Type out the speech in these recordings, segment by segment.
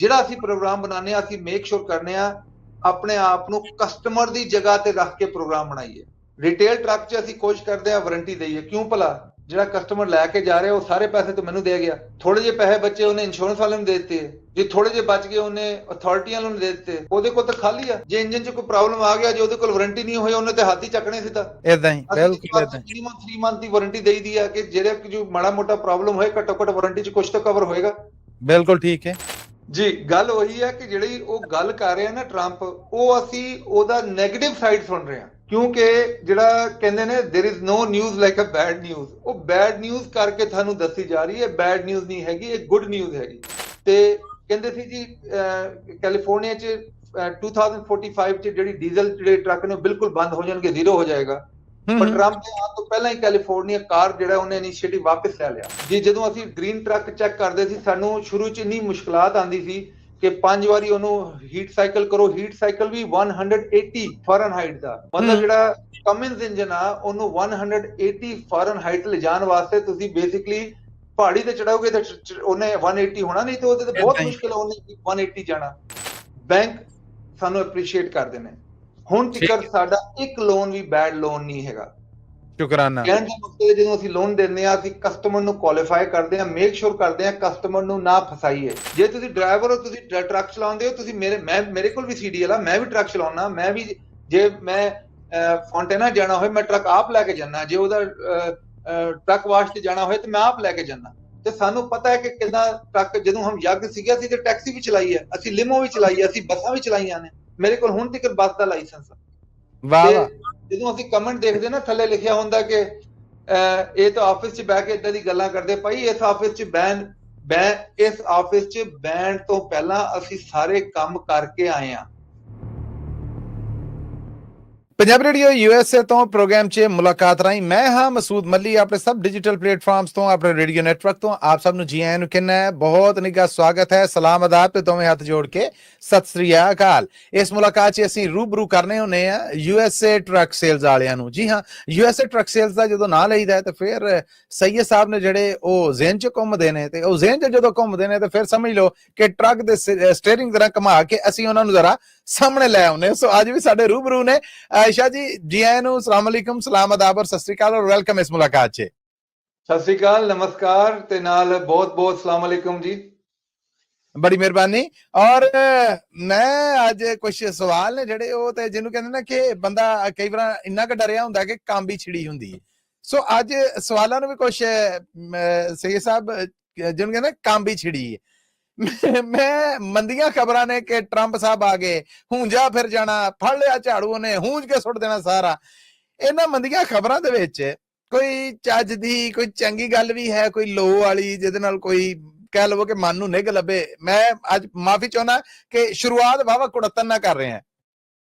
ਜਿਹੜਾ ਅਸੀਂ ਪ੍ਰੋਗਰਾਮ ਬਣਾਉਂਦੇ ਆ, ਅਸੀਂ ਮੇਕ ਸ਼ੋਰ ਕਰਨੇ ਆ ਆਪਣੇ ਆਪ ਨੂੰ ਕਸਟਮਰ ਦੀ ਜਗ੍ਹਾ ਤੇ ਰੱਖ ਕੇ ਪ੍ਰੋਗਰਾਮ ਬਣਾਈਏ। ਰਿਟੇਲ ਟਰੱਕ 'ਚ ਅਸੀਂ ਕੋਸ਼ਿਸ਼ ਕਰਦੇ ਆ ਵਾਰੰਟੀ ਦਈਏ। ਕਿਉਂ ਭਲਾ? ਜਿਹੜਾ ਕਸਟਮਰ ਲੈ ਕੇ ਜਾ ਰਿਹਾ ਉਹ ਸਾਰੇ ਪੈਸੇ ਤਾਂ ਮੈਨੂੰ ਦੇ ਗਿਆ, ਥੋੜੇ ਜਿਹੇ ਪੈਸੇ ਬਚੇ ਉਹਨੇ ਇੰਸ਼ੋਰੈਂਸ ਵਾਲੇ ਨੂੰ ਦੇ ਦਿੱਤੇ, ਜੇ ਥੋੜੇ ਜਿਹੇ ਬਚ ਗਏ ਉਹਨੇ ਅਥਾਰਟੀਆਂ ਨੂੰ ਦੇ ਦਿੱਤੇ, ਉਹਦੇ ਕੋਲ ਤਾਂ ਖਾਲੀ ਆ। ਜੇ ਇੰਜਨ 'ਚ ਕੋਈ ਪ੍ਰੋਬਲਮ ਆ ਗਿਆ, ਜੇ ਉਹਦੇ ਕੋਲ ਵਾਰੰਟੀ ਨਹੀਂ ਹੋਈ, ਉਹਨੇ ਤੇ ਹੱਥ ਹੀ ਚੱਕਣੇ ਸੀ। ਤਾਂ ਇਦਾਂ ਹੀ ਬਿਲਕੁਲ ਇਦਾਂ 3 ਮੰਥ ਦੀ ਵਾਰੰਟੀ ਦੇਈਦੀ ਆ ਕਿ ਜਿਹੜੇ ਜੋ ਮਾੜਾ ਮੋਟਾ ਪ੍ਰੋਬਲਮ ਹੋਏ ਘੱਟੋ ਘੱਟ ਵਾਰੰਟੀ 'ਚ ਕੁਝ ਤਾਂ ਕਵਰ ਹੋਏਗਾ। ਬਿਲਕੁਲ ਠੀਕ ਹੈ ਜੀ। ਗੱਲ ਉਹੀ ਹੈ ਕਿ ਜਿਹੜੀ ਉਹ ਗੱਲ ਕਰ ਰਿਹਾ ਨਾ ਟਰੰਪ, ਉਹ ਅਸੀਂ ਉਹਦਾ ਨੈਗੇਟਿਵ ਸਾਈਡ ਸੁਣ ਰਹੇ ਹਾਂ। ਕਿਉਂਕਿ ਜਿਹੜਾ ਕਹਿੰਦੇ ਨੇ there is no news like a bad news, ਉਹ ਬੈਡ ਨਿਊਜ਼ ਕਰਕੇ ਤੁਹਾਨੂੰ ਦੱਸੀ ਜਾ ਰਹੀ ਹੈ। ਬੈਡ ਨਿਊਜ਼ ਨਹੀਂ ਹੈਗੀ, ਇਹ ਗੁੱਡ ਨਿਊਜ਼ ਹੈਗੀ। ਤੇ ਕਹਿੰਦੇ ਸੀ ਜੀ ਕੈਲੀਫੋਰਨੀਆ 'ਚ 2045 'ਚ ਜਿਹੜੀ ਡੀਜ਼ਲ ਜਿਹੜੇ ਟਰੱਕ ਨੇ ਬਿਲਕੁਲ ਬੰਦ ਹੋ ਜਾਣਗੇ, ਜ਼ੀਰੋ ਹੋ ਜਾਏਗਾ। ਪਰ ਟਰੰਪ ਦੇ ਆਉਣ ਤੋਂ ਪਹਿਲਾਂ ਹੀ ਕੈਲੀਫੋਰਨੀਆ ਕਾਰ ਜਿਹੜਾ ਉਹਨੇ ਇਨੀਸ਼ੀਏਟਿਵ ਵਾਪਸ ਲੈ ਲਿਆ ਜੀ। ਜਦੋਂ ਅਸੀਂ ਗ੍ਰੀਨ ਟਰੱਕ ਚੈੱਕ ਕਰਦੇ ਸੀ, ਸਾਨੂੰ ਸ਼ੁਰੂ 'ਚ ਇੰਨੀ ਮੁਸ਼ਕਲਾਤ ਆਉਂਦੀ ਸੀ ਕਿ 5 ਵਾਰੀ ਉਹਨੂੰ ਹੀਟ ਸਾਈਕਲ ਕਰੋ। ਹੀਟ ਸਾਈਕਲ ਵੀ 180 ਫਾਰਨਹਾਈਟ ਦਾ, ਮਤਲਬ ਜਿਹੜਾ ਕਮਿੰਸ ਇੰਜਨ ਆ ਉਹਨੂੰ 180 ਫਾਰਨਹਾਈਟ ਲਿਜਾਣ ਵਾਸਤੇ ਤੁਸੀਂ ਬੇਸਿਕਲੀ ਪਹਾੜੀ ਤੇ ਚੜਾਓਗੇ ਤਾਂ ਉਹਨੇ 180 ਹੋਣਾ, ਨਹੀਂ ਤੇ ਉਹਦੇ ਤੇ ਬਹੁਤ ਮੁਸ਼ਕਿਲ ਉਹਨੇ 180 ਜਾਣਾ। ਬੈਂਕ ਸਾਨੂੰ ਅਪਰੀਸ਼ੀਏਟ ਕਰਦੇ ਨੇ। ਹੁਣ ਤੱਕ ਸਾਡਾ ਇੱਕ ਲੋਨ ਵੀ ਬੈਡ ਲੋਨ ਨਹੀਂ ਹੈਗਾ। ਸ਼ੁਕਰਾਨਾ। ਕਹਿਣ ਦਾ ਮਤਲਬ ਜਦੋਂ ਅਸੀਂ ਲੋਨ ਦਿੰਦੇ ਆ, ਅਸੀਂ ਕਸਟਮਰ ਨੂੰ ਕੁਆਲੀਫਾਈ ਕਰਦੇ ਆ, ਮੇਕ ਸ਼ੋਰ ਕਰਦੇ ਆ ਕਸਟਮਰ ਨੂੰ ਨਾ ਫਸਾਈਏ। ਜੇ ਤੁਸੀਂ ਡਰਾਈਵਰ ਹੋ, ਤੁਸੀਂ ਟਰੱਕ ਚਲਾਉਂਦੇ ਹੋ, ਤੁਸੀਂ ਮੇਰੇ ਕੋਲ ਵੀ CDL ਆ, ਮੈਂ ਵੀ ਟਰੱਕ ਚਲਾਉਣਾ। ਮੈਂ ਵੀ ਜੇ ਮੈਂ ਫੌਂਟੇਨਾ ਜਾਣਾ ਹੋਏ ਮੈਂ ਟਰੱਕ ਆਪ ਲੈ ਕੇ ਜਾਣਾ, ਜੇ ਉਹਦਾ ਟਰੱਕ ਵਾਸ਼ ਤੇ ਜਾਣਾ ਹੋਏ ਤੇ ਮੈਂ ਆਪ ਲੈ ਕੇ ਜਾਣਾ। ਤੇ ਸਾਨੂੰ ਪਤਾ ਹੈ ਕਿ ਕਿੱਦਾਂ ਟਰੱਕ, ਜਦੋਂ ਹਮ ਯੱਗ ਸੀਗੇ ਅਸੀਂ ਤੇ ਟੈਕਸੀ ਵੀ ਚਲਾਈ ਹੈ, ਅਸੀਂ ਲਿਮੋ ਵੀ ਚਲਾਈ ਹੈ, ਅਸੀਂ ਬੱਸਾਂ ਵੀ ਚਲਾਈਆਂ ਨੇ। ਮੇਰੇ ਕੋਲ ਹੁਣ ਤੱਕ ਬੱਸ ਦਾ ਲਾਇਸੈਂਸ ਆ। ਵਾਹ ਵਾਹ। ਜਦੋਂ ਅਸੀਂ ਕਮੈਂਟ ਦੇਖਦੇ ਨਾ, ਥੱਲੇ ਲਿਖਿਆ ਹੁੰਦਾ ਕਿ ਇਹ ਤਾਂ ਆਫਿਸ 'ਚ ਬਹਿ ਕੇ ਇਦਾਂ ਦੀ ਗੱਲਾਂ ਕਰਦੇ। ਭਾਈ ਇਸ ਆਫਿਸ 'ਚ ਇਸ ਆਫਿਸ 'ਚ ਬੈਨ ਤੋਂ ਪਹਿਲਾਂ ਅਸੀਂ ਸਾਰੇ ਕੰਮ ਕਰਕੇ ਆਏ ਆ। पंजाब रेडियो USA तो प्रोग्राम च मुलाकात राही मैं हाँ मसूद मली अपने सब डिजिटल प्लेटफॉर्म्स तो अपने रेडियो नेटवर्क तो आप सब नु जी आयां नु कहना है बहुत निघा स्वागत है, सलाम आदाब ते दोवें हाथ जोड़ के सत श्री अकाल। इस मुलाकात च असीं रूबरू करने होने आ USA ट्रक सेल्स वालियां नु। जी हाँ, USA ट्रक सेल्स दा जदों नाम लईदा है ते फिर सैयद साहब ने ਜਿਹੜੇ ਉਹ ਜ਼ੇਨ ਚ ਘੁੰਮਦੇ ਨੇ ਤੇ ਉਹ ਜ਼ੇਨ ਚ ਜਦੋਂ ਘੁੰਮਦੇ ਨੇ ਤੇ ਫਿਰ ਸਮਝ ਲਓ ਕਿ ਟਰੱਕ ਦੇ ਸਟੀਅਰਿੰਗ ਤਰ੍ਹਾਂ ਘੁਮਾ ਕੇ ਅਸੀਂ ਉਹਨਾਂ ਨੂੰ ਜ਼ਰਾ ਸਾਹਮਣੇ ਲੈ ਆਉਨੇ। ਸੋ ਅੱਜ ਵੀ ਸਾਡੇ रूबरू ने आयशा जी। जी आयन अस्सलाम वालेकुम, सलाम आदाब और सत श्री अकाल और वेलकम इस मुलाकात च। सत श्री अकाल, नमस्कार ते नाल बहुत बहुत सलाम वालेकुम जी। बड़ी मेहरबानी। और मैं आज कुछ सवाल ने ਜਿਹੜੇ ਉਹ ਤੇ ਜਿਹਨੂੰ ਕਹਿੰਦੇ ਨਾ ਕਿ ਬੰਦਾ ਕਈ ਵਾਰ ਇੰਨਾ ਕ ਡਰਿਆ ਹੁੰਦਾ ਕਿ ਕਾਂਬੀ ਛਿੜੀ ਹੁੰਦੀ। ਸੋ ਅੱਜ ਸਵਾਲਾਂ ਨੂੰ ਵੀ ਕੁਝ ਸੈਯਦ ਸਾਹਿਬ ਜਿਹਨੂੰ ਕਹਿੰਦੇ ਕਾਂਬੀ ਛਿੜੀ। ਮੈਂ ਮੰਦੀਆਂ ਖਬਰਾਂ ਨੇ ਕਿ ਟਰੰਪ ਸਾਹਿਬ ਆ ਗਏ, ਹੁੰਜਾ ਫਿਰ ਜਾਣਾ, ਫੜ ਲਿਆ ਝਾੜੂ ਉਹਨੇ ਹੁੰਜ ਕੇ ਸੁੱਟ ਦੇਣਾ ਸਾਰਾ। ਇਹਨਾਂ ਮੰਦੀਆਂ ਖਬਰਾਂ ਦੇ ਵਿੱਚ ਕੋਈ ਚੱਜ ਦੀ ਕੋਈ ਚੰਗੀ ਗੱਲ ਵੀ ਹੈ, ਕੋਈ ਲੋ ਵਾਲੀ ਜਿਹਦੇ ਨਾਲ ਕੋਈ ਕਹਿ ਲਵੋ ਕਿ ਮਨ ਨੂੰ ਨਿੱਘ ਲੱਭੇ। ਮੈਂ ਅੱਜ ਮਾਫੀ ਚਾਹੁੰਦਾ ਕਿ ਸ਼ੁਰੂਆਤ ਵਾਵਾ ਕੁੜੱਤਨ ਨਾ ਕਰ ਰਹੇ ਹਾਂ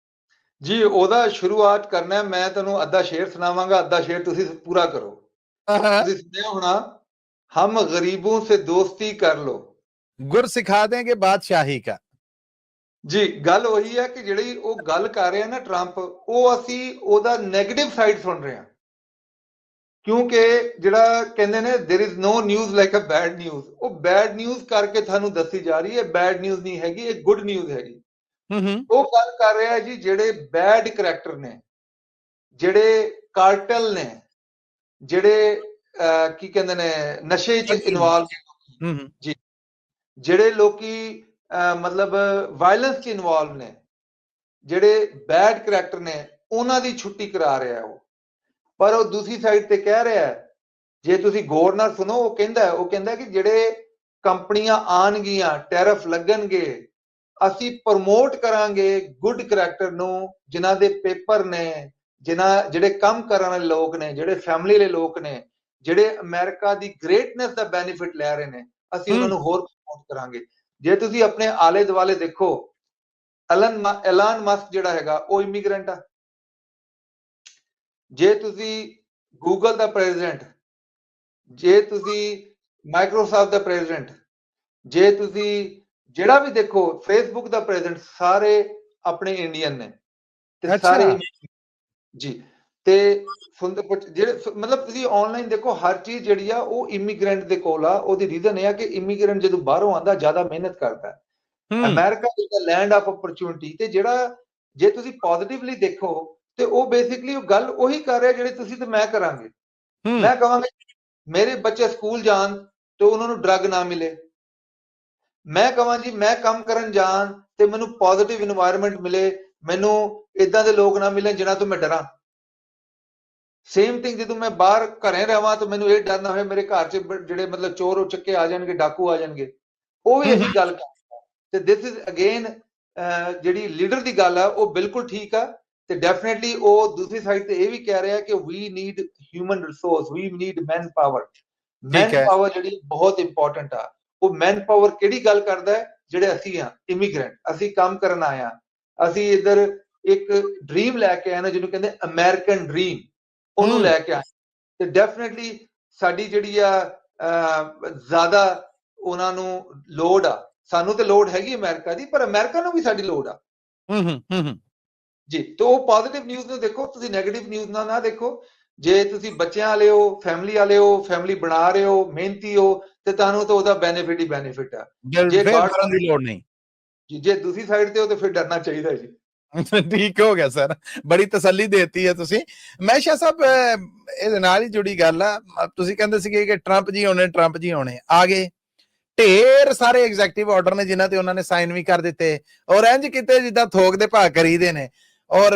ਜੀ। ਉਹਦਾ ਸ਼ੁਰੂਆਤ ਕਰਨਾ, ਮੈਂ ਤੁਹਾਨੂੰ ਅੱਧਾ ਸ਼ੇਰ ਸੁਣਾਵਾਂਗਾ, ਅੱਧਾ ਸ਼ੇਰ ਤੁਸੀਂ ਪੂਰਾ ਕਰੋ। ਤੁਸੀਂ ਸੁਣਿਆ ਹੋਣਾ, ਹਮ ਗਰੀਬੋਂ ਸੇ ਦੋਸਤੀ ਕਰ ਲੋ, ਗੁਰ ਸਿਖਾ ਦੇਂਗੇ ਬਾਦਸ਼ਾਹੀ ਕਾ। ਜੀ। ਗੱਲ ਉਹੀ ਹੈ ਕਿ ਜਿਹੜੀ ਉਹ ਗੱਲ ਕਰ ਰਿਹਾ ਨਾ ਟਰੰਪ, ਉਹ ਅਸੀਂ ਉਹਦਾ ਨੈਗੇਟਿਵ ਸਾਈਡ ਸੁਣ ਰਹੇ ਹਾਂ। ਕਿਉਂਕਿ ਜਿਹੜਾ ਕਹਿੰਦੇ ਨੇ there is no news like a bad news, ਉਹ ਬੈਡ ਨਿਊਜ਼ ਕਰਕੇ ਤੁਹਾਨੂੰ ਦੱਸੀ ਜਾ ਰਹੀ ਹੈ। ਬੈਡ ਨਿਊਜ਼ ਨਹੀਂ ਹੈਗੀ, ਇਹ ਗੁੱਡ ਨਿਊਜ਼ ਹੈਗੀ। ਉਹ ਗੱਲ ਕਰ ਰਿਹਾ ਜੀ ਜਿਹੜੇ ਬੈਡ ਕਰੈਕਟਰ ਨੇ, ਜਿਹੜੇ ਕਾਰਟਲ ਨੇ, ਜਿਹੜੇ ਕੀ ਕਹਿੰਦੇ ਨੇ ਨਸ਼ੇ 'ਚ ਇਨਵੋਲਵ ਜੀ, ਜਿਹੜੇ ਲੋਕੀ ਮਤਲਬ ਵਾਇਲੈਂਸ 'ਚ ਇਨਵੋਲਵ ਨੇ, ਜਿਹੜੇ ਬੈਡ ਕਰੈਕਟਰ ਨੇ, ਉਹਨਾਂ ਦੀ ਛੁੱਟੀ ਕਰਾ ਰਿਹਾ ਉਹ। ਪਰ ਉਹ ਦੂਸਰੀ ਸਾਈਡ ਤੇ ਕਹਿ ਰਿਹਾ, ਜੇ ਤੁਸੀਂ ਗੌਰ ਨਾਲ ਸੁਣੋ, ਉਹ ਕਹਿੰਦਾ ਕਿ ਜਿਹੜੇ ਕੰਪਨੀਆਂ ਆਣਗੀਆਂ, ਟੈਰਿਫ ਲੱਗਣਗੇ, ਅਸੀਂ ਪ੍ਰਮੋਟ ਕਰਾਂਗੇ ਗੁੱਡ ਕਰੈਕਟਰ ਨੂੰ, ਜਿਨ੍ਹਾਂ ਦੇ ਪੇਪਰ ਨੇ, ਜਿਹੜੇ ਕੰਮ ਕਰਨ ਵਾਲੇ ਲੋਕ ਨੇ, ਜਿਹੜੇ ਫੈਮਿਲੀ ਵਾਲੇ ਲੋਕ ਨੇ, ਜਿਹੜੇ ਅਮਰੀਕਾ ਦੀ ਗ੍ਰੇਟਨੈਸ ਦਾ ਬੈਨੀਫਿਟ ਲੈ ਰਹੇ ਨੇ, ਅਸੀਂ ਉਹਨਾਂ ਨੂੰ ਹੋਰ ਪ੍ਰਮੋਟ ਕਰਾਂਗੇ। ਜੇ ਤੁਸੀਂ ਆਪਣੇ ਆਲੇ ਦੁਆਲੇ ਦੇਖੋ, ਐਲਾਨ ਮਸਕ ਜਿਹੜਾ ਹੈਗਾ ਉਹ ਇਮੀਗ੍ਰੈਂਟ ਆ। ਜੇ ਤੁਸੀਂ ਗੂਗਲ ਦਾ ਪ੍ਰੈਜ਼ੀਡੈਂਟ, ਜੇ ਤੁਸੀਂ ਮਾਈਕਰੋਸਾਫਟ ਦਾ ਪ੍ਰੈਜ਼ੀਡੈਂਟ, ਜੇ ਤੁਸੀਂ ਜਿਹੜਾ ਵੀ ਦੇਖੋ, ਫੇਸਬੁੱਕ ਦਾ ਪ੍ਰੈਜ਼ੀਡੈਂਟ, ਸਾਰੇ ਆਪਣੇ ਇੰਡੀਅਨ ਨੇ ਤੇ ਸਾਰੇ ਜੀ। ਤੇ ਜਿਹੜੇ ਮਤਲਬ ਤੁਸੀਂ ਆਨਲਾਈਨ ਦੇਖੋ, ਹਰ ਚੀਜ਼ ਜਿਹੜੀ ਆ ਉਹ ਇਮੀਗ੍ਰੈਂਟ ਦੇ ਕੋਲ ਆ। ਉਹਦੀ ਰੀਜ਼ਨ ਇਹ ਆ ਕਿ ਇਮੀਗ੍ਰੈਂਟ ਜਦੋਂ ਬਾਹਰੋਂ ਆਉਂਦਾ ਜ਼ਿਆਦਾ ਮਿਹਨਤ ਕਰਦਾ, America is the land of opportunity. ਤੇ ਜਿਹੜਾ ਜੇ ਤੁਸੀਂ ਪੋਜ਼ਿਟਿਵਲੀ ਦੇਖੋ ਤੇ ਉਹ ਬੇਸਿਕਲੀ ਉਹ ਗੱਲ ਉਹੀ ਕਰ ਰਿਹਾ ਜਿਹੜੇ ਤੁਸੀਂ ਤੇ ਮੈਂ ਕਰਾਂਗੇ। ਮੈਂ ਕਹਾਂਗਾ ਮੇਰੇ ਬੱਚੇ ਸਕੂਲ ਜਾਣ ਤੇ ਉਹਨਾਂ ਨੂੰ ਡਰੱਗ ਨਾ ਮਿਲੇ। ਮੈਂ ਕਹਾਂ ਜੀ ਮੈਂ ਕੰਮ ਕਰਨ ਜਾਣ ਤੇ ਮੈਨੂੰ ਪੋਜ਼ਿਟਿਵ ਇਨਵਾਇਰਨਮੈਂਟ ਮਿਲੇ, ਮੈਨੂੰ ਇਦਾਂ ਦੇ ਲੋਕ ਨਾ ਮਿਲਣ ਜਿਨ੍ਹਾਂ ਤੋਂ ਮੈਂ ਡਰਾਂ। ਸੇਮ ਥਿੰਗ ਜਦੋਂ ਮੈਂ ਬਾਹਰ ਘਰੇ ਰਹਾਂ ਤਾਂ ਮੈਨੂੰ ਇਹ ਡਰ ਨਾ ਹੋਵੇ ਮੇਰੇ ਘਰ 'ਚ ਜਿਹੜੇ ਮਤਲਬ ਚੋਰ ਚੱਕੇ ਆ ਜਾਣਗੇ, ਡਾਕੂ ਆ ਜਾਣਗੇ। ਉਹ ਵੀ ਇਹੀ ਗੱਲ ਕਰਦਾ। ਤੇ ਦਿਸ ਇਜ਼ ਅਗੇਨ ਜਿਹੜੀ ਲੀਡਰ ਦੀ ਗੱਲ ਆ ਉਹ ਬਿਲਕੁਲ ਠੀਕ ਆ। ਤੇ ਡੈਫੀਨਿਟਲੀ ਉਹ ਦੂਸਰੀ ਸਾਈਡ ਤੇ ਇਹ ਵੀ ਕਹਿ ਰਿਹਾ ਕਿ we need human resource, we need manpower. Manpower ਜਿਹੜੀ ਬਹੁਤ ਇੰਪੋਰਟੈਂਟ ਆ। ਉਹ ਮੈਨ ਪਾਵਰ ਕਿਹੜੀ ਗੱਲ ਕਰਦਾ ਹੈ? ਜਿਹੜੇ ਅਸੀਂ ਆ ਇਮੀਗ੍ਰੈਂਟ, ਅਸੀਂ ਕੰਮ ਕਰਨ ਆਏ ਆ, ਅਸੀਂ ਇੱਧਰ ਇੱਕ ਡ੍ਰੀਮ ਲੈ ਕੇ ਆਏ ਨਾ ਜਿਹਨੂੰ ਕਹਿੰਦੇ ਅਮਰੀਕਨ ਡ੍ਰੀਮ, ਉਹਨੂੰ ਲੈ ਕੇ ਆਏ। ਤੇ ਡੈਫੀਨਿਟਲੀ ਸਾਡੀ ਜਿਹੜੀ ਆ ਜ਼ਿਆਦਾ ਉਹਨਾਂ ਨੂੰ ਲੋੜ ਆ। ਸਾਨੂੰ ਤੇ ਲੋੜ ਹੈਗੀ ਅਮਰੀਕਾ ਦੀ, ਪਰ ਅਮਰੀਕਾ ਨੂੰ ਵੀ ਸਾਡੀ ਲੋੜ ਆ ਜੀ। ਤੇ ਉਹ ਪੋਜ਼ਿਟਿਵ ਨਿਊਜ਼ ਨੂੰ ਦੇਖੋ, ਤੁਸੀਂ ਨੈਗੇਟਿਵ ਨਿਊਜ਼ ਨਾ ਦੇਖੋ। ਜੇ ਤੁਸੀਂ ਬੱਚਿਆਂ ਵਾਲੇ ਹੋ, ਫੈਮਿਲੀ ਵਾਲੇ ਹੋ, ਫੈਮਿਲੀ ਬਣਾ ਰਹੇ ਹੋ, ਮਿਹਨਤੀ ਹੋ, ਤੇ ਤੁਹਾਨੂੰ ਤਾਂ ਉਹਦਾ ਬੈਨੀਫਿਟ ਹੀ ਬੈਨੀਫਿਟ ਆ। ਜੇ ਡਰਨ ਦੀ ਲੋੜ ਨਹੀਂ ਜੀ, ਜੇ ਦੂਸਰੀ ਸਾਈਡ ਤੇ ਹੋ ਤੇ ਫਿਰ ਡਰਨਾ ਚਾਹੀਦਾ ਜੀ। ਠੀਕ ਹੋ ਗਿਆ ਸਰ, ਬੜੀ ਤਸੱਲੀ ਦੇਤੀ ਹੈ ਤੁਸੀਂ। ਮਹਿਸ਼ਾ ਸਾਹਿਬ ਇਹਦੇ ਨਾਲ ਹੀ ਜੁੜੀ ਗੱਲ ਆ, ਤੁਸੀਂ ਕਹਿੰਦੇ ਸੀਗੇ ਕਿ ਟਰੰਪ ਜੀ ਆਉਣੇ, ਟਰੰਪ ਜੀ ਆਉਣੇ, ਆ ਗਏ। ਢੇਰ ਸਾਰੇ ਐਗਜ਼ੈਕਟਿਵ ਆਰਡਰ ਨੇ ਜਿਨ੍ਹਾਂ ਤੇ ਉਹਨਾਂ ਨੇ ਸਾਈਨ ਵੀ ਕਰ ਦਿੱਤੇ, ਔਰ ਇੰਜ ਕਿਤੇ ਜਿੱਦਾਂ ਥੋਕ ਦੇ ਭਾਅ ਕਰੀਦੇ ਨੇ। ਔਰ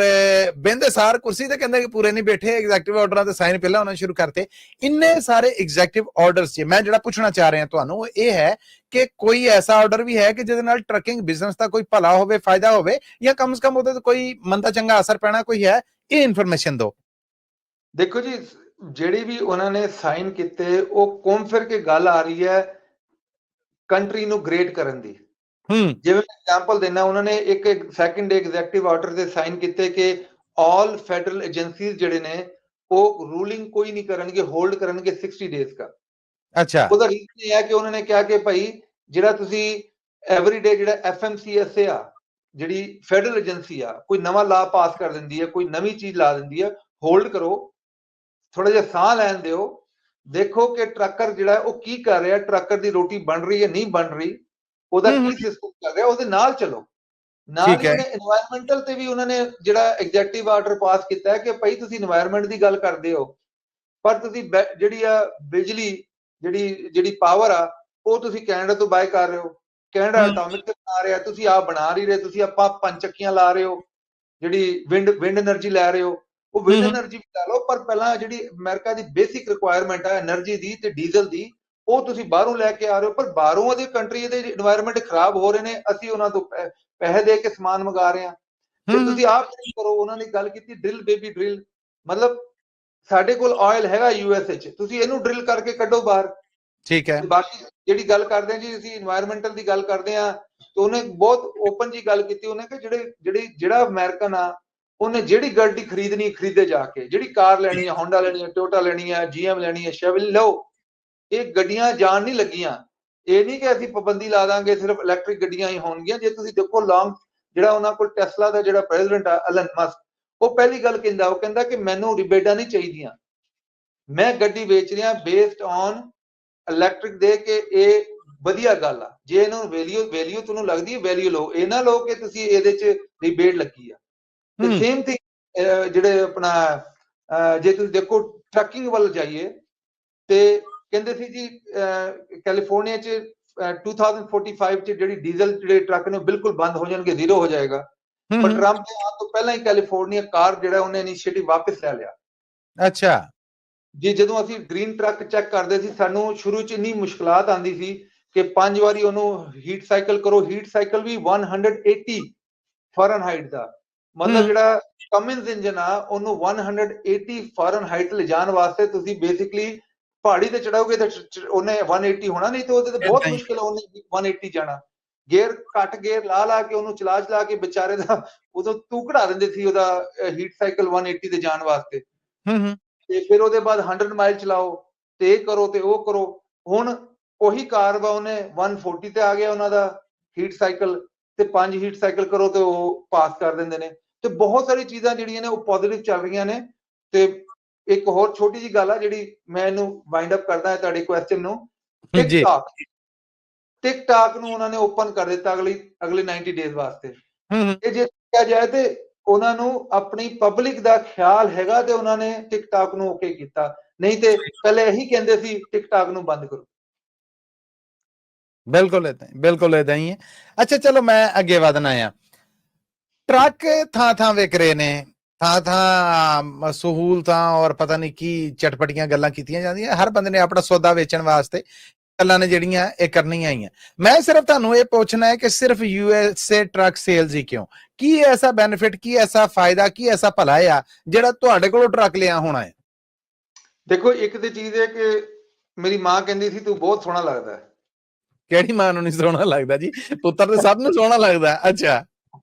ਬਿੰਦੇ ਸਾਰ ਕੁਰਸੀ ਤੇ ਕਹਿੰਦੇ ਕਿ ਪੂਰੇ ਨਹੀਂ ਬੈਠੇ, ਐਗਜ਼ੈਕਟਿਵ ਆਰਡਰਾਂ ਤੇ ਸਾਈਨ ਪਹਿਲਾਂ ਹੋਣਾ ਸ਼ੁਰੂ ਕਰਤੇ। ਇੰਨੇ ਸਾਰੇ ਐਗਜ਼ੈਕਟਿਵ ਆਰਡਰਸ 'ਚ ਮੈਂ ਜਿਹੜਾ ਪੁੱਛਣਾ ਚਾਹ ਰਿਹਾ ਤੁਹਾਨੂੰ ਇਹ ਹੈ ਕਿ ਕੋਈ ਐਸਾ ਆਰਡਰ ਵੀ ਹੈ ਕਿ ਜਿਹਦੇ ਨਾਲ ਟਰੱਕਿੰਗ ਬਿਜ਼ਨਸ ਦਾ ਕੋਈ ਭਲਾ ਹੋਵੇ, ਫਾਇਦਾ ਹੋਵੇ, ਜਾਂ ਕਮ ਸੇ ਕਮ ਉਹਦੇ ਤੇ ਕੋਈ ਮੰਦਾ ਚੰਗਾ ਅਸਰ ਪੈਣਾ ਕੋਈ ਹੈ? ਇਹ ਇਨਫੋਰਮੇਸ਼ਨ ਦਿਓ। ਦੇਖੋ ਜੀ, ਜਿਹੜੀ ਵੀ ਉਹਨਾਂ ਨੇ ਸਾਈਨ ਕੀਤੇ ਉਹ ਘੁੰਮ ਫਿਰ ਕੇ ਗੱਲ ਆ ਰਹੀ ਹੈ ਕੰਟਰੀ ਨੂੰ ਗ੍ਰੇਟ ਕਰਨ ਦੀ। ਜਿਵੇਂ ਐਗਜ਼ਾਮਪਲ ਦੇਣਾ, ਉਹਨਾਂ ਨੇ ਇੱਕ ਸੈਕੰਡ ਐਗਜ਼ੈਕਟਿਵ ਆਰਡਰ ਤੇ ਸਾਈਨ ਕੀਤੇ ਕਿ ਆਲ ਫੈਡਰਲ ਏਜੰਸੀਜ਼ ਜਿਹੜੇ ਨੇ ਉਹ ਰੂਲਿੰਗ ਕੋਈ ਨਹੀਂ ਕਰਨਗੇ, ਹੋਲਡ ਕਰਨਗੇ 60 ਡੇਜ਼ ਦਾ। ਅੱਛਾ। ਉਹਦਾ ਰੀਜ਼ਨ ਇਹ ਹੈ ਕਿ ਉਹਨਾਂ ਨੇ ਕਿਹਾ ਕਿ ਭਾਈ ਜਿਹੜਾ ਤੁਸੀਂ ਐਵਰੀਡੇ ਜਿਹੜਾ FMCSA ਆ, ਜਿਹੜੀ ਫੈਡਰਲ ਏਜੰਸੀ ਆ, ਕੋਈ ਨਵਾਂ ਲਾ ਪਾਸ ਕਰ ਦਿੰਦੀ ਹੈ, ਕੋਈ ਨਵੀਂ ਚੀਜ਼ ਲਾ ਦਿੰਦੀ ਹੈ, ਹੋਲਡ ਕਰੋ, ਥੋੜਾ ਜਿਹਾ ਸਾਹ ਲੈਣ ਦਿਓ, ਦੇਖੋ ਕਿ ਟਰੱਕਰ ਜਿਹੜਾ ਉਹ ਕੀ ਕਰ ਰਿਹਾ, ਟਰੱਕਰ ਦੀ ਰੋਟੀ ਬਣ ਰਹੀ ਹੈ ਨਹੀਂ ਬਣ ਰਹੀ, ਉਹਦਾ ਕੀ ਸਿਸਟਮ ਕਰ ਰਿਹਾ, ਉਹਦੇ ਨਾਲ ਚਲੋ। ਨਾਲ ਹੀ ਉਹਨੇ এনवायरमेंटल ਤੇ ਵੀ ਉਹਨਾਂ ਨੇ ਜਿਹੜਾ ਐਗਜ਼ੈਕਟਿਵ ਆਰਡਰ ਪਾਸ ਕੀਤਾ ਹੈ ਕਿ ਭਾਈ ਤੁਸੀਂ এনवायरमेंट ਦੀ ਗੱਲ ਕਰਦੇ ਹੋ, ਪਰ ਤੁਸੀਂ ਜਿਹੜੀ ਆ ਬਿਜਲੀ ਜਿਹੜੀ ਪਾਵਰ ਆ ਉਹ ਤੁਸੀਂ ਕੈਨੇਡਾ ਤੋਂ ਬਾਏ ਕਰ ਰਹੇ ਹੋ। ਕੈਨੇਡਾ ਐਟੋਮਿਕ ਤੇ ਬਣਾ ਰਿਹਾ, ਤੁਸੀਂ ਆਪ ਬਣਾ ਨਹੀਂ ਰਹੇ। ਤੁਸੀਂ ਆਪਾਂ ਪੰਚੱਕੀਆਂ ਲਾ ਰਹੇ ਹੋ, ਜਿਹੜੀ ਵਿੰਡ એનર્ਜੀ ਲੈ ਰਹੇ ਹੋ, ਉਹ ਵਿੰਡ એનર્ਜੀ ਵੀ ਲਾ ਲਓ, ਪਰ ਪਹਿਲਾਂ ਜਿਹੜੀ ਅਮਰੀਕਾ ਦੀ ਬੇਸਿਕ ਰਿਕੁਆਇਰਮੈਂਟ ਹੈ એનર્ਜੀ ਦੀ ਤੇ ਡੀਜ਼ਲ ਦੀ, ਉਹ ਤੁਸੀਂ ਬਾਹਰੋਂ ਲੈ ਕੇ ਆ ਰਹੇ ਹੋ। ਪਰ ਬਾਹਰੋਂ ਉਹਦੇ ਕੰਟਰੀ ਦੇ এনवायरमेंट ਖਰਾਬ ਹੋ ਰਹੇ ਨੇ, ਅਸੀਂ ਉਹਨਾਂ ਤੋਂ ਪੈਸੇ ਦੇ ਕੇ ਸਮਾਨ ਮੰਗਾ ਰਹੇ ਹਾਂ। ਤੇ ਤੁਸੀਂ ਆਪ ਕਰੋ। ਉਹਨਾਂ ਨੇ ਗੱਲ ਕੀਤੀ ਡਰਿਲ ਬੇਬੀ ਡਰਿਲ, ਮਤਲਬ ਸਾਡੇ ਕੋਲ ਆਇਲ ਹੈਗਾ USA 'ਚ, ਤੁਸੀਂ ਇਹਨੂੰ ਡਰਿਲ ਕਰਕੇ ਕੱਢੋ ਬਾਹਰ। ਠੀਕ ਹੈ। ਬਾਕੀ ਜਿਹੜੀ ਗੱਲ ਕਰਦੇ ਆ ਜੀ, ਅਸੀਂ এনवायरमेंटल ਦੀ ਗੱਲ ਕਰਦੇ ਆ, ਤੇ ਉਹਨੇ ਬਹੁਤ ਓਪਨ ਜੀ ਗੱਲ ਕੀਤੀ। ਉਹਨੇ ਕਿ ਜਿਹੜਾ ਅਮਰੀਕਨ ਆ, ਉਹਨੇ ਜਿਹੜੀ ਗੱਡੀ ਖਰੀਦਣੀ ਖਰੀਦੇ ਜਾ ਕੇ, ਜਿਹੜੀ ਕਾਰ ਲੈਣੀ ਹੈ, ਹੋਂਡਾ ਲੈਣੀ ਹੈ, ਟੋਯੋਟਾ ਲੈਣੀ ਹੈ, GM ਲੈਣੀ ਹੈ, ਸ਼ੈਵਲ ਲਓ। ਇਹ ਗੱਡੀਆਂ ਜਾਣ ਨਹੀਂ ਲੱਗੀਆਂ। ਇਹ ਨਹੀਂ ਕਿ ਅਸੀਂ ਪਾਬੰਦੀ ਲਾ ਦਾਂਗੇ ਸਿਰਫ ਇਲੈਕਟ੍ਰਿਕ ਗੱਡੀਆਂ ਹੀ ਹੋਣਗੀਆਂ। ਜੇ ਤੁਸੀਂ ਦੇਖੋ ਲੌਂਗ ਜਿਹੜਾ ਉਹਨਾਂ ਕੋਲ ਟੈਸਲਾ ਦਾ ਜਿਹੜਾ ਪ੍ਰੈਜ਼ੀਡੈਂਟ ਆ ਐਲਨ ਮਸਕ, ਉਹ ਪਹਿਲੀ ਗੱਲ ਕਹਿੰਦਾ, ਉਹ ਕਹਿੰਦਾ ਕਿ ਮੈਨੂੰ ਰਿਬੇਟਾਂ ਨਹੀਂ ਚਾਹੀਦੀਆਂ, ਮੈਂ ਗੱਡੀ ਵੇਚ ਰਿਹਾ ਬੇਸਡ ਔਨ ਇਲੈਕਟ੍ਰਿਕ ਦੇ ਕੇ ਇਹ ਵਧੀਆ ਗੱਲ ਆ। ਜੇ ਇਹਨੂੰ ਵੈਲਿਊ ਤੁਹਾਨੂੰ ਲੱਗਦੀ ਹੈ, ਵੈਲਿਊ ਲਓ, ਇਹ ਨਾ ਲਓ ਕਿ ਤੁਸੀਂ ਇਹਦੇ 'ਚ ਰਿਬੇਟ ਲੱਗੀ ਆ। ਤੇ ਸੇਮ ਥਿੰਗ ਜਿਹੜੇ ਆਪਣਾ ਜੇ ਤੁਸੀਂ ਦੇਖੋ ਟਰੱਕਿੰਗ ਵੱਲ ਜਾਈਏ ਤੇ ਕਹਿੰਦੇ ਸੀ ਜੀ ਕੈਲੀਫੋਰਨੀਆ 'ਚ 2045 'ਚ ਜਿਹੜੀ ਡੀਜ਼ਲ ਜਿਹੜੇ ਟਰੱਕ ਨੇ ਬਿਲਕੁਲ ਬੰਦ ਹੋ ਜਾਣਗੇ, ਜ਼ੀਰੋ ਹੋ ਜਾਏਗਾ। ਪਰ ਟਰੰਪ ਦੇ ਆਉਣ ਤੋਂ ਪਹਿਲਾਂ ਹੀ ਕੈਲੀਫੋਰਨੀਆ ਕਾਰ ਜਿਹੜਾ ਉਹਨੇ ਇਨੀਸ਼ੀਏਟਿਵ ਵਾਪਸ ਲੈ ਲਿਆ। ਅੱਛਾ ਜੀ, ਜਦੋਂ ਅਸੀਂ ਗ੍ਰੀਨ ਟਰੱਕ ਚੈੱਕ ਕਰਦੇ ਸੀ, ਸਾਨੂੰ ਸ਼ੁਰੂ 'ਚ ਇੰਨੀ ਮੁਸ਼ਕਲਾਤ ਆਉਂਦੀ ਸੀ ਕਿ 5 ਵਾਰੀ ਉਹਨੂੰ ਹੀਟ ਸਾਈਕਲ ਕਰੋ। ਹੀਟ ਸਾਈਕਲ ਵੀ 180 ਫਾਰਨਹਾਈਟ ਦਾ, ਮਤਲਬ ਜਿਹੜਾ ਕਮਿੰਸ ਇੰਜਨ ਆ ਉਹਨੂੰ 180 ਫਾਰਨਹਾਈਟ ਲਿਜਾਣ ਵਾਸਤੇ ਤੁਸੀਂ ਬੇਸਿਕਲੀ ਪਹਾੜੀ ਤੇ ਚੜਾਓਗੇ ਤਾਂ ਉਹਨੇ 180 ਹੋਣਾ, ਨਹੀਂ ਤੇ ਉਹਦੇ ਤੇ ਬਹੁਤ ਮੁਸ਼ਕਿਲ ਆ ਉਹਨੇ 180 ਜਾਣਾ। ਗੇਅਰ ਘੱਟ ਗੇਅਰ ਲਾ ਕੇ ਉਹਨੂੰ ਚਲਾ ਕੇ ਵਿਚਾਰੇ ਦਾ ਉਦੋਂ ਤੂੰ ਕਢਾ ਦਿੰਦੇ ਸੀ ਉਹਦਾ ਹੀਟ ਸਾਈਕਲ 180 ਤੇ ਜਾਣ ਵਾਸਤੇ। ਤੇ ਫਿਰ ਉਹਦੇ ਬਾਅਦ 100 ਮਾਈਲ ਚਲਾਓ ਤੇ ਇਹ ਕਰੋ ਤੇ ਉਹ ਕਰੋ। ਹੁਣ ਉਹੀ ਕਾਰ ਵਾ, ਉਹਨੇ 140 ਤੇ ਆ ਗਿਆ ਉਹਨਾਂ ਦਾ ਹੀਟ ਸਾਈਕਲ, ਤੇ 5 ਹੀਟ ਸਾਈਕਲ ਕਰੋ ਤੇ ਉਹ ਪਾਸ ਕਰ ਦਿੰਦੇ ਨੇ। ਤੇ ਬਹੁਤ ਸਾਰੀ ਚੀਜ਼ਾਂ ਜਿਹੜੀਆਂ ਨੇ ਉਹ ਪੋਜ਼ਿਟਿਵ ਚੱਲ ਰਹੀਆਂ ਨੇ। ਤੇ ਇੱਕ ਹੋਰ ਛੋਟੀ ਜੀ ਗੱਲ ਆ ਜਿਹੜੀ ਮੈਂ ਇਹਨੂੰ ਵਾਈਂਡ ਅਪ ਕਰਦਾ ਹੈ ਤੁਹਾਡੇ ਕੁਐਸਚਨ ਨੂੰ। ਟਿਕਟੌਕ ਟਿਕਟਾਕ ਨੂੰ ਉਹਨਾਂ ਨੇ ਓਪਨ ਕਰ ਦਿੱਤਾ ਅਗਲੇ 90 ਡੇਜ਼ ਵਾਸਤੇ। ਹੂੰ ਇਹ ਜੇ ਕਿਹਾ ਜਾਏ ਤੇ ਉਹਨਾਂ ਨੂੰ ਆਪਣੀ ਪਬਲਿਕ ਦਾ ਖਿਆਲ ਹੈਗਾ ਤੇ ਉਹਨਾਂ ਨੇ ਟਿਕਟਾਕ ਨੂੰ ਓਕੇ ਕੀਤਾ, ਨਹੀਂ ਤੇ ਪਹਿਲੇ ਇਹੀ ਕਹਿੰਦੇ ਸੀ ਟਿਕਟਾਕ ਨੂੰ ਬੰਦ ਕਰੋ। ਬਿਲਕੁਲ ਏਦਾਂ ਹੀ ਹੈ। ਅੱਛਾ ਚਲੋ ਮੈਂ ਅੱਗੇ ਵਧਣਾ ਆ। ਟਰੱਕ ਥਾਂ ਵਿਕ ਰਹੇ ਨੇ, ਥਾਂ ਸਹੂਲਤਾਂ ਔਰ ਪਤਾ ਨਹੀਂ ਕੀ ਚਟਪਟੀਆਂ ਗੱਲਾਂ ਕੀਤੀਆਂ ਜਾਂਦੀਆਂ। ਹਰ ਬੰਦੇ ਨੇ ਆਪਣਾ ਸੌਦਾ ਵੇਚਣ ਵਾਸਤੇ ਗੱਲਾਂ ਨੇ ਜਿਹੜੀਆਂ ਇਹ ਕਰਨੀਆਂ ਹੀ ਆ। ਮੈਂ ਸਿਰਫ ਤੁਹਾਨੂੰ ਇਹ ਪੁੱਛਣਾ ਹੈ ਕਿ ਸਿਰਫ USA ਟਰੱਕ ਸੇਲਸ ਹੀ ਕਿਉਂ? ਕੀ ਐਸਾ ਬੈਨੀਫਿਟ, ਕੀ ਐਸਾ ਫਾਇਦਾ, ਕੀ ਐਸਾ ਭਲਾ ਆ ਜਿਹੜਾ ਤੁਹਾਡੇ ਕੋਲੋਂ ਟਰੱਕ ਲਿਆ ਹੋਣਾ ਹੈ? ਦੇਖੋ, ਇੱਕ ਤੇ ਚੀਜ਼ ਹੈ ਕਿ ਮੇਰੀ ਮਾਂ ਕਹਿੰਦੀ ਸੀ ਤੂੰ ਬਹੁਤ ਸੋਹਣਾ ਲੱਗਦਾ। ਕਿਹੜੀ ਮਾਂ ਨੂੰ ਨਹੀਂ ਸੋਹਣਾ ਲੱਗਦਾ ਜੀ? ਪੁੱਤਰ ਤੇ ਸਭ ਨੂੰ ਸੋਹਣਾ ਲੱਗਦਾ। ਅੱਛਾ,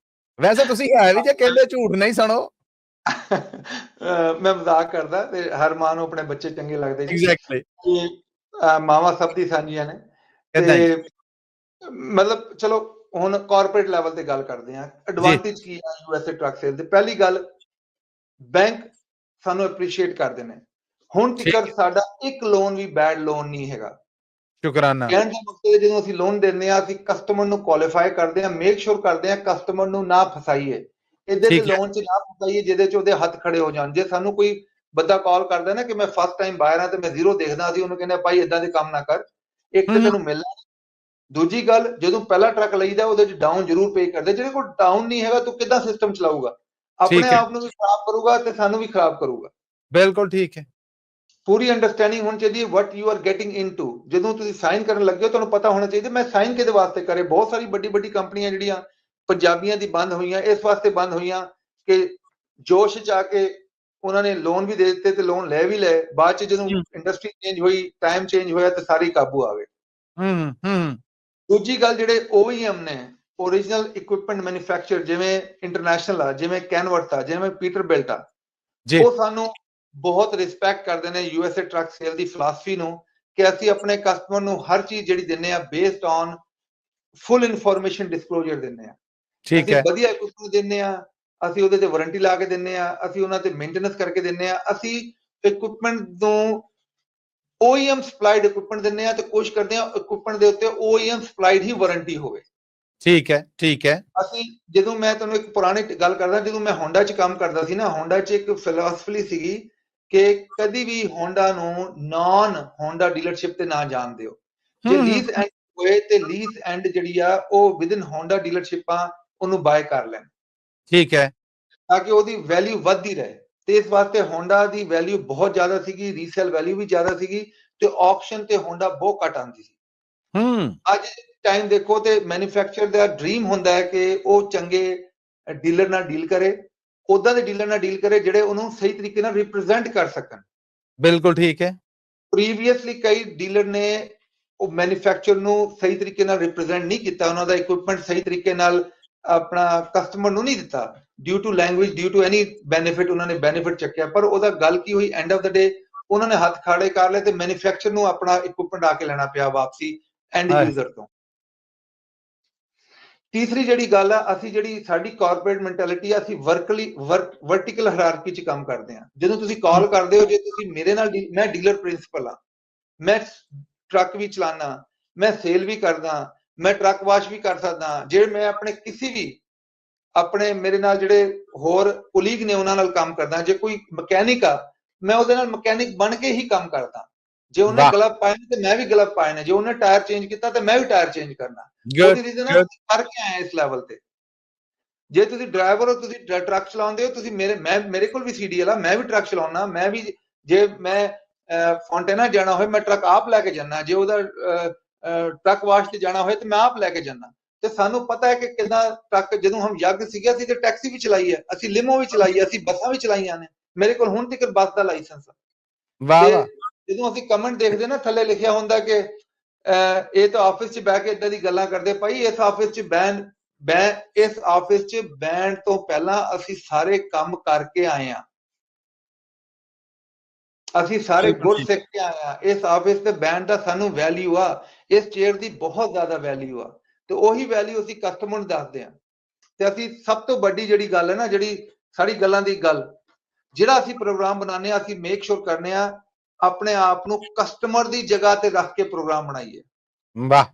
ਵੈਸੇ ਤੁਸੀਂ ਹੈ ਵੀ ਜੇ ਕਹਿੰਦੇ ਝੂਠ ਨਹੀਂ ਸੁਣੋ। ਮੈਂ ਮਜ਼ਾਕ ਕਰਦਾ, ਤੇ ਹਰ ਮਾਂ ਨੂੰ ਆਪਣੇ ਬੱਚੇ ਚੰਗੇ ਲੱਗਦੇ ਜੀ। ਐਗਜ਼ੈਕਟਲੀ। ਮਾਵਾਂ ਸਭ ਦੀ ਸਾਂਝੀਆਂ ਨੇ। ਏਦਾਂ ਹੀ ਤੇ ਮਤਲਬ ਚਲੋ ਹੁਣ ਕਾਰਪੋਰੇਟ ਲੈਵਲ ਤੇ ਗੱਲ ਕਰਦੇ ਹਾਂ, ਐਡਵਾਂਟੇਜ ਕੀ ਹੈ USA ਟਰੱਕ ਸੇਲ ਦੇ। ਪਹਿਲੀ ਗੱਲ, ਬੈਂਕ ਸਾਨੂੰ ਅਪਰੀਸ਼ੀਏਟ ਕਰਦੇ ਨੇ। ਹੁਣ ਤੱਕ ਸਾਡਾ ਇੱਕ ਲੋਨ ਵੀ ਬੈਡ ਲੋਨ ਨਹੀਂ ਹੈਗਾ। ਸ਼ੁਕਰਾਨਾ। ਕਹਿਣ ਦਾ ਮਤਲਬ ਜਦੋਂ ਅਸੀਂ ਲੋਨ ਦਿੰਦੇ ਹਾਂ, ਅਸੀਂ ਕਸਟਮਰ ਨੂੰ ਕੁਆਲੀਫਾਈ ਕਰਦੇ ਹਾਂ, ਮੇਕ ਸ਼ੋਰ ਕਰਦੇ ਹਾਂ ਕਸਟਮਰ ਨੂੰ ਨਾ ਫਸਾਈਏ, ਇਹਦੇ ਤੇ ਲੋਨ 'ਚ ਨਾ ਫਸਾਈਏ ਜਿਹਦੇ 'ਚ ਉਹਦੇ ਹੱਥ ਖੜੇ ਹੋ ਜਾਣ। ਜੇ ਸਾਨੂੰ ਕੋਈ ਬੰਦਾ ਕਾਲ ਕਰਦਾ ਨਾ ਕਿ ਮੈਂ ਫਸਟ ਟਾਈਮ ਬਾਇਰ ਹਾਂ ਤੇ ਮੈਂ ਜ਼ੀਰੋ ਦੇਖਦਾ, ਅਸੀਂ ਉਹਨੂੰ ਕਹਿੰਦੇ ਭਾਈ ਇਦਾਂ ਦੇ ਕੰਮ ਨਾ ਕਰ, ਇੱਕ ਤੇ ਤੈਨੂੰ ਮਿਲਣਾ। ਦੂਜੀ ਗੱਲ, ਜਦੋਂ ਪਹਿਲਾ ਟਰੱਕ ਲਈਦਾ ਉਹਦੇ 'ਚ ਡਾਊਨ ਜ਼ਰੂਰ ਪੇ ਕਰਦੇ। ਜਿਹੜੇ ਕੋਲ ਡਾਊਨ ਨਹੀਂ ਹੈਗਾ ਤੂੰ ਕਿੱਦਾਂ ਸਿਸਟਮ ਚਲਾਊਗਾ? ਆਪਣੇ ਆਪ ਨੂੰ ਵੀ ਖਰਾਬ ਕਰੂਗਾ ਤੇ ਸਾਨੂੰ ਵੀ ਖਰਾਬ ਕਰੂਗਾ। ਬਿਲਕੁਲ ਠੀਕ ਹੈ। ਪੂਰੀ ਅੰਡਰਸਟੈਂਡਿੰਗ ਹੋਣੀ ਚਾਹੀਦੀ ਹੈ ਵਟ ਯੂ ਆਰ ਗੈਟਿੰਗ ਇਨਟੂ। ਜਦੋਂ ਤੁਸੀਂ ਸਾਈਨ ਕਰਨ ਲੱਗੇ ਹੋ ਤੁਹਾਨੂੰ ਪਤਾ ਹੋਣਾ ਚਾਹੀਦਾ ਮੈਂ ਸਾਈਨ ਕਿਹਦੇ ਵਾਸਤੇ ਕਰੇ। ਬਹੁਤ ਸਾਰੀ ਵੱਡੀ ਕੰਪਨੀਆਂ ਜਿਹੜੀਆਂ ਪੰਜਾਬੀਆਂ ਦੀ ਬੰਦ ਹੋਈਆਂ, ਇਸ ਵਾਸਤੇ ਬੰਦ ਹੋਈਆਂ ਕਿ ਜੋਸ਼ 'ਚ ਆ ਕੇ ਉਹਨਾਂ ਨੇ ਲੋਨ ਵੀ ਦੇ ਦਿੱਤੇ ਤੇ ਲੋਨ ਲੈ ਵੀ ਲਏ। ਬਾਅਦ 'ਚ ਜਦੋਂ ਇੰਡਸਟਰੀ ਚੇਂਜ ਹੋਈ, ਟਾਈਮ ਚੇਂਜ ਹੋਇਆ ਤੇ ਸਾਰੇ ਕਾਬੂ ਆ ਗਏ। ਦੂਜੀ ਗੱਲ, ਜਿਹੜੇ OEM ਨੇ, ਓਰੀਜਨਲ ਇਕਵਿਪਮੈਂਟ ਮੈਨੂਫੈਕਚਰ, ਜਿਵੇਂ ਇੰਟਰਨੈਸ਼ਨਲ ਆ, ਜਿਵੇਂ ਕੈਨਵਰਟ ਆ, ਜਿਵੇਂ ਪੀਟਰਬਿਲਟ ਆ, ਉਹ ਸਾਨੂੰ ਬਹੁਤ ਰਿਸਪੈਕਟ ਕਰਦੇ ਨੇ USA ਟਰੱਕ ਸੇਲ ਦੀ ਫਿਲਾਸਫੀ ਨੂੰ ਕਿ ਅਸੀਂ ਆਪਣੇ ਕਸਟਮਰ ਨੂੰ ਹਰ ਚੀਜ਼ ਜਿਹੜੀ ਦਿੰਨੇ ਆ based on full information disclosure ਦਿੰਨੇ ਆ। ਅਸੀਂ ਵਧੀਆ ਇਕਵਿਪਮੈਂਟ ਦਿੰਨੇ ਆ, ਅਸੀਂ ਉਹਦੇ ਤੇ ਵਾਰੰਟੀ ਲਾ ਕੇ ਦਿੰਨੇ ਆ, ਅਸੀਂ ਉਹਨਾਂ ਤੇ ਮੇਨਟੇਨੈਂਸ ਕਰਕੇ ਦਿੰਨੇ ਆ। ਅਸੀਂ ਇਕਵਿਪਮੈਂਟ ਨੂੰ OEM ਸਪਲਾਈਡ ਇਕਵਿਪਮੈਂਟ ਦਿੰਨੇ ਆ ਤੇ ਕੋਸ਼ਿਸ਼ ਕਰਦੇ ਆ ਇਕਵਿਪਮੈਂਟ ਦੇ ਉੱਤੇ OEM ਸਪਲਾਈਡ ਹੀ ਵਾਰੰਟੀ ਹੋਵੇ। ਠੀਕ ਹੈ। ਅਸੀਂ ਜਦੋਂ ਮੈਂ ਤੁਹਾਨੂੰ ਇੱਕ ਪੁਰਾਣੀ ਗੱਲ ਕਰਦਾ, ਜਦੋਂ ਮੈਂ ਹੋਂਡਾ 'ਚ ਕੰਮ ਕਰਦਾ ਸੀ ਨਾ, ਹੋਂਡਾ 'ਚ ਇੱਕ ਫਿਲਾਸਫੀ ਸੀਗੀ ਕਿ ਕਦੀ ਵੀ ਹੋਂਡਾ ਨੂੰ ਨਾਨ ਹੋਂਡਾ ਡੀਲਰਸ਼ਿਪ ਤੇ ਨਾ ਜਾਣ ਦਿਓ। ਜੇ ਲੀਜ਼ ਐਂਡ ਹੋਏ ਤੇ ਲੀਜ਼ ਐਂਡ ਜਿਹੜੀ ਆ ਉਹ ਵਿਦਨ ਹੋਂਡਾ ਡੀਲਰਸ਼ਿਪਾਂ ਉਹਨੂੰ ਬਾਏ ਕਰ ਲੈਣ। ਠੀਕ ਹੈ, ਤਾਂ ਕਿ ਉਹਦੀ ਵੈਲਿਊ ਵੱਧਦੀ ਰਹੇ। ਤੇ ਇਸ ਵਾਸਤੇ ਹੋਂਡਾ ਦੀ ਵੈਲਿਊ ਬਹੁਤ ਜ਼ਿਆਦਾ ਸੀਗੀ, ਰੀਸੇਲ ਵੈਲਿਊ ਵੀ ਜ਼ਿਆਦਾ ਸੀਗੀ ਤੇ ਆਕਸ਼ਨ ਤੇ ਹੋਂਡਾ ਬਹੁਤ ਘੱਟ ਆਉਂਦੀ ਸੀ। ਅੱਜ ਟਾਈਮ ਦੇਖੋ ਤੇ ਮੈਨੂਫੈਕਚਰ ਦਾ ਡ੍ਰੀਮ ਹੁੰਦਾ ਹੈ ਕਿ ਉਹ ਚੰਗੇ ਡੀਲਰ ਨਾਲ ਡੀਲ ਕਰੇ, ਉਦਾਂ ਦੇ ਡੀਲਰ ਨਾਲ ਡੀਲ ਕਰੇ ਜਿਹੜੇ ਉਹਨੂੰ ਸਹੀ ਤਰੀਕੇ ਨਾਲ ਰਿਪਰੈਜ਼ੈਂਟ ਕਰ ਸਕਣ। ਬਿਲਕੁਲ ਠੀਕ ਹੈ। ਪ੍ਰੀਵੀਅਸਲੀ ਕਈ ਡੀਲਰ ਨੇ ਉਹ ਮੈਨੂਫੈਕਚਰ ਨੂੰ ਸਹੀ ਤਰੀਕੇ ਨਾਲ ਰਿਪਰੈਜ਼ੈਂਟ ਨਹੀਂ ਕੀਤਾ, ਉਹਨਾਂ ਦਾ ਇਕਵਿਪਮੈਂਟ ਸਹੀ ਤਰੀਕੇ ਨਾਲ ਆਪਣਾ ਕਸਟਮਰ ਨੂੰ ਨਹੀਂ ਦਿੱਤਾ, due to language, due to any benefit. ਉਹਨਾਂ ਨੇ ਬੈਨੀਫਿਟ ਚੱਕਿਆ, ਪਰ ਉਹਦਾ ਗੱਲ ਕੀ ਹੋਈ, ਐਂਡ ਆਫ ਦਾ ਡੇ ਉਹਨਾਂ ਨੇ ਹੱਥ ਖਾੜੇ ਕਰ ਲਏ ਤੇ ਮੈਨੂਫੈਕਚਰ ਨੂੰ ਆਪਣਾ ਇਕਵਿਪਮੈਂਟ ਆ ਕੇ ਲੈਣਾ ਪਿਆ ਵਾਪਸੀ ਐਂਡ ਯੂਜ਼ਰ ਤੋਂ। ਤੀਸਰੀ ਜਿਹੜੀ ਗੱਲ ਆ, ਅਸੀਂ ਜਿਹੜੀ ਸਾਡੀ ਕਾਰਪੋਰੇਟ ਮੈਂਟੈਲਿਟੀ ਆ, ਅਸੀਂ ਵਰਟੀਕਲ ਹਾਇਰਾਰਕੀ 'ਚ ਕੰਮ ਕਰਦੇ ਆ। ਜਦੋਂ ਤੁਸੀਂ ਕਾਲ ਕਰਦੇ ਹੋ, ਜੇ ਤੁਸੀਂ ਮੇਰੇ ਨਾਲ, ਮੈਂ ਡੀਲਰ ਪ੍ਰਿੰਸੀਪਲ ਆ, ਮੈਂ ਟਰੱਕ ਵੀ ਚਲਾਨਾ, ਮੈਂ ਸੇਲ ਵੀ ਕਰਦਾ, ਮੈਂ ਟਰੱਕ ਵਾਸ਼ ਵੀ ਕਰ ਸਕਦਾ। ਜੇ ਮੈਂ ਆਪਣੇ ਕਿਸੇ ਵੀ ਆਪਣੇ ਮੇਰੇ ਨਾਲ ਜਿਹੜੇ ਹੋਰ ਕੁਲੀਗ ਨੇ ਉਹਨਾਂ ਨਾਲ ਕੰਮ ਕਰਦਾ, ਜੇ ਕੋਈ ਮਕੈਨਿਕ ਆ ਮੈਂ ਉਹਦੇ ਨਾਲ ਮਕੈਨਿਕ ਬਣ ਕੇ ਹੀ ਕੰਮ ਕਰਦਾ। ਜੇ ਉਹਨੇ ਗਲਵ ਪਾਏ ਨੇ ਤੇ ਮੈਂ ਵੀ ਗਲਵ ਪਾਏ ਨੇ, ਜੇ ਉਹਨੇ ਟਾਇਰ ਚੇਂਜ ਕੀਤਾ ਤੇ ਮੈਂ ਵੀ ਟਾਇਰ ਚੇਂਜ ਕਰਨਾ। ਉਹਦੀ ਰੀਜ਼ਨ ਹੈ ਕਰਕੇ ਆਏ ਇਸ ਲੈਵਲ ਤੇ। ਜੇ ਤੁਸੀਂ ਡਰਾਈਵਰ ਹੋ, ਤੁਸੀਂ ਟਰੱਕ ਚਲਾਉਂਦੇ ਹੋ, ਤੁਸੀਂ ਮੇਰੇ ਕੋਲ ਵੀ CDL ਆ, ਮੈਂ ਵੀ ਟਰੱਕ ਚਲਾਉਣਾ। ਮੈਂ ਵੀ ਜੇ ਮੈਂ ਫੌਂਟੇਨਾ ਜਾਣਾ ਹੋਏ ਮੈਂ ਟਰੱਕ ਆਪ ਲੈ ਕੇ ਜਾਣਾ, ਜੇ ਉਹਦਾ ਟਰੱਕ ਵਾਸ਼ ਤੇ ਜਾਣਾ ਹੋਏ ਤੇ ਮੈਂ ਆਪ ਲੈ ਕੇ ਜਾਣਾ। ਤੇ ਸਾਨੂੰ ਪਤਾ ਹੈ ਕਿ ਕਿੱਦਾਂ ਟਰੱਕ, ਜਦੋਂ ਹਮ ਯੱਗ ਸੀਗੇ ਅਸੀਂ ਤੇ ਟੈਕਸੀ ਵੀ ਚਲਾਈ ਹੈ, ਅਸੀਂ ਲਿਮੋ ਵੀ ਚਲਾਈ ਹੈ, ਅਸੀਂ ਬੱਸਾਂ ਵੀ ਚਲਾਈਆਂ ਨੇ। ਮੇਰੇ ਕੋਲ ਹੁਣ ਤੱਕ ਬੱਸ ਦਾ ਲਾਇਸੈਂਸ ਆ। ਵਾਹ। ਜਦੋਂ ਅਸੀਂ ਕਮੈਂਟ ਦੇਖਦੇ ਨਾ, ਥੱਲੇ ਲਿਖਿਆ ਹੁੰਦਾ ਕਿ ਇਹ ਤਾਂ ਆਫਿਸ 'ਚ ਬਹਿ ਕੇ ਇਦਾਂ ਦੀ ਗੱਲਾਂ ਕਰਦੇ। ਭਾਈ ਇਸ ਆਫਿਸ 'ਚ ਇਸ ਆਫਿਸ 'ਚ ਬੈਨ ਤੋਂ ਪਹਿਲਾਂ ਅਸੀਂ ਸਾਰੇ ਕੰਮ ਕਰਕੇ ਆਏ ਆ, ਅਸੀਂ ਸਾਰੇ ਗੁਰ ਸਿੱਖ ਕੇ ਆਏ ਆ। ਇਸ ਆਫਿਸ ਤੇ ਬੈਨ ਦਾ ਸਾਨੂੰ ਵੈਲਿਊ ਆ, ਇਸ ਚੇਅਰ ਦੀ ਬਹੁਤ ਜ਼ਿਆਦਾ ਵੈਲਿਊ ਆ, ਤੇ ਉਹੀ ਵੈਲਿਊ ਅਸੀਂ ਕਸਟਮਰ ਨੂੰ ਦੱਸਦੇ ਆ। ਤੇ ਅਸੀਂ ਸਭ ਤੋਂ ਵੱਡੀ ਜਿਹੜੀ ਗੱਲ ਹੈ ਨਾ, ਜਿਹੜੀ ਸਾਡੀ ਗੱਲਾਂ ਦੀ ਗੱਲ, ਜਿਹੜਾ ਅਸੀਂ ਪ੍ਰੋਗਰਾਮ ਬਣਾਉਂਦੇ ਆ, ਅਸੀਂ ਮੇਕ ਸ਼ੋਰ ਕਰਨੇ ਆ ਆਪਣੇ ਆਪ ਨੂੰ ਕਸਟਮਰ ਦੀ ਜਗ੍ਹਾ ਤੇ ਰੱਖ ਕੇ ਪ੍ਰੋਗਰਾਮ ਬਣਾਈਏ। ਵਾਹ।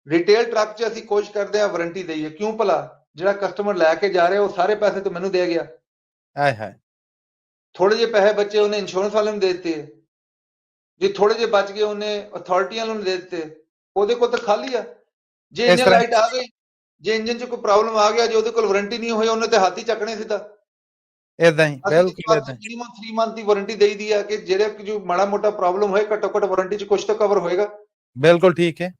ਰਿਟੇਲ ਟਰੱਕ 'ਚ ਅਸੀਂ ਕੋਸ਼ਿਸ਼ ਕਰਦੇ ਹਾਂ ਵਾਰੰਟੀ ਦਈਏ, ਕਿਉਂ ਭਲਾ? ਜਿਹੜਾ ਕਸਟਮਰ ਲੈ ਕੇ ਜਾ ਰਿਹਾ ਉਹ ਸਾਰੇ ਪੈਸੇ ਤਾਂ ਮੈਨੂੰ ਦੇ ਗਿਆ, ਹਾਏ ਹਾਏ, ਥੋੜੇ ਜਿਹੇ ਪੈਸੇ ਬੱਚੇ ਉਹਨੇ ਇੰਸ਼ੋਰੈਂਸ ਵਾਲੇ ਨੂੰ ਦੇ ਦਿੱਤੇ, ਜੇ ਥੋੜੇ ਜਿਹੇ ਬਚ ਗਏ ਉਹਨੇ ਅਥਾਰਟੀਆਂ ਨੂੰ ਦੇ ਦਿੱਤੇ, ਉਹਦੇ ਕੋਲ ਤਾਂ ਖਾਲੀ ਆ। ਜੇ ਇਸ ਇੰਜਨ ਤਰ੍ਹਾਂ ਲਾਈਟ ਆ ਗਈ, ਜੇ ਇੰਜਨ 'ਚ ਕੋਈ ਪ੍ਰੋਬਲਮ ਆ ਗਿਆ, ਜੇ ਉਹਦੇ ਕੋਲ ਵਾਰੰਟੀ ਨਹੀਂ ਹੋਈ, ਉਹਨੇ ਤੇ ਹੱਥ ਹੀ ਚੱਕਣੇ ਸਿੱਧਾ। ਇਦਾਂ ਹੀ, ਬਿਲਕੁਲ ਇਦਾਂ ਹੀ, ਮਿਨੀਮਮ 3 ਮੰਥ ਦੀ ਵਾਰੰਟੀ ਦੇਈਦੀ ਆ ਕਿ ਜਿਹੜੇ ਜੋ ਮਾੜਾ ਮੋਟਾ ਪ੍ਰੋਬਲਮ ਹੋਏ ਘੱਟੋ ਘੱਟ ਵਾਰੰਟੀ 'ਚ ਕੁਝ ਤਾਂ ਕਵਰ ਹੋਏਗਾ। ਬਿਲਕੁਲ ਠੀਕ ਹੈ।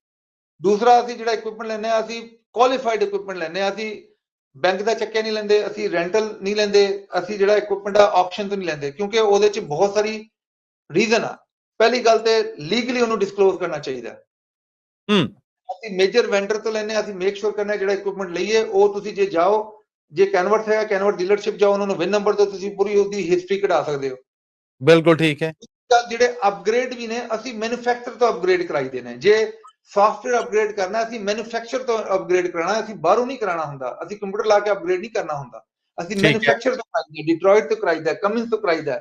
ਦੂਸਰਾ, ਅਸੀਂ ਜਿਹੜਾ ਇਕਵਿਪਮੈਂਟ ਲੈਂਦੇ ਆ, ਅਸੀਂ ਕੁਆਲੀਫਾਈਡ ਇਕਵਿਪਮੈਂਟ ਲੈਂਦੇ ਆ, ਅਸੀਂ ਬੈਂਕ ਦਾ ਚੱਕਿਆ ਨਹੀਂ ਲੈਂਦੇ, ਅਸੀਂ ਰੈਂਟਲ ਨਹੀਂ ਲੈਂਦੇ, ਅਸੀਂ ਜਿਹੜਾ ਇਕਵਿਪਮੈਂਟ ਆ ਆਕਸ਼ਨ ਤੋਂ ਨਹੀਂ ਲੈਂਦੇ, ਕਿਉਂਕਿ ਉਹਦੇ 'ਚ ਬਹੁਤ ਸਾਰੀ ਰੀਜ਼ਨ ਆ। ਪਹਿਲੀ ਗੱਲ ਤੇ ਲੀਗਲੀ ਉਹਨੂੰ ਡਿਸਕਲੋਜ਼ ਕਰਨਾ ਚਾਹੀਦਾ। ਅਸੀਂ ਮੇਜਰ ਵੈਂਡਰ ਤੋਂ ਲੈਂਦੇ ਆ, ਅਸੀਂ ਮੇਕ ਸ਼ੋਰ ਕਰਨਾ ਜਿਹੜਾ ਇਕਵਿਪਮੈਂਟ ਲਈਏ ਉਹ ਤੁਸੀਂ ਜੇ ਜਾਓ, ਜੇ ਕੈਨਵਰਟ ਹੈਗਾ, ਕੈਨਵਰਟ ਡੀਲਰਸ਼ਿਪ ਜਾਓ, ਉਹਨਾਂ ਨੂੰ ਵਿਨ ਨੰਬਰ ਤੋਂ ਤੁਸੀਂ ਪੂਰੀ ਉਹਦੀ ਹਿਸਟਰੀ ਕਢਾ ਸਕਦੇ ਹੋ। ਬਿਲਕੁਲ ਠੀਕ ਹੈ। ਜਿਹੜੇ ਅਪਗ੍ਰੇਡ ਵੀ ਨੇ, ਅਸੀਂ ਮੈਨੂਫੈਕਚਰ ਤੋਂ ਅਪਗ੍ਰੇਡ ਕਰਾਈਦੇ ਨੇ। ਜੇ ਸੌਫਟਵੇਅਰ ਅਪਗ੍ਰੇਡ ਕਰਨਾ, ਅਸੀਂ ਮੈਨੂਫੈਕਚਰ ਤੋਂ ਅਪਗ੍ਰੇਡ ਕਰਾਣਾ, ਅਸੀਂ ਬਾਹਰੋਂ ਨਹੀਂ ਕਰਾਣਾ ਹੁੰਦਾ, ਅਸੀਂ ਕੰਪਿਊਟਰ ਲਾ ਕੇ ਅਪਗ੍ਰੇਡ ਨਹੀਂ ਕਰਨਾ ਹੁੰਦਾ, ਅਸੀਂ ਮੈਨੂਫੈਕਚਰ ਤੋਂ ਕਰਾਈਦਾ, ਡਿਟਰੋਇਟ ਤੋਂ ਕਰਾਈਦਾ, ਕਮਿੰਸ ਤੋਂ ਕਰਾਈਦਾ।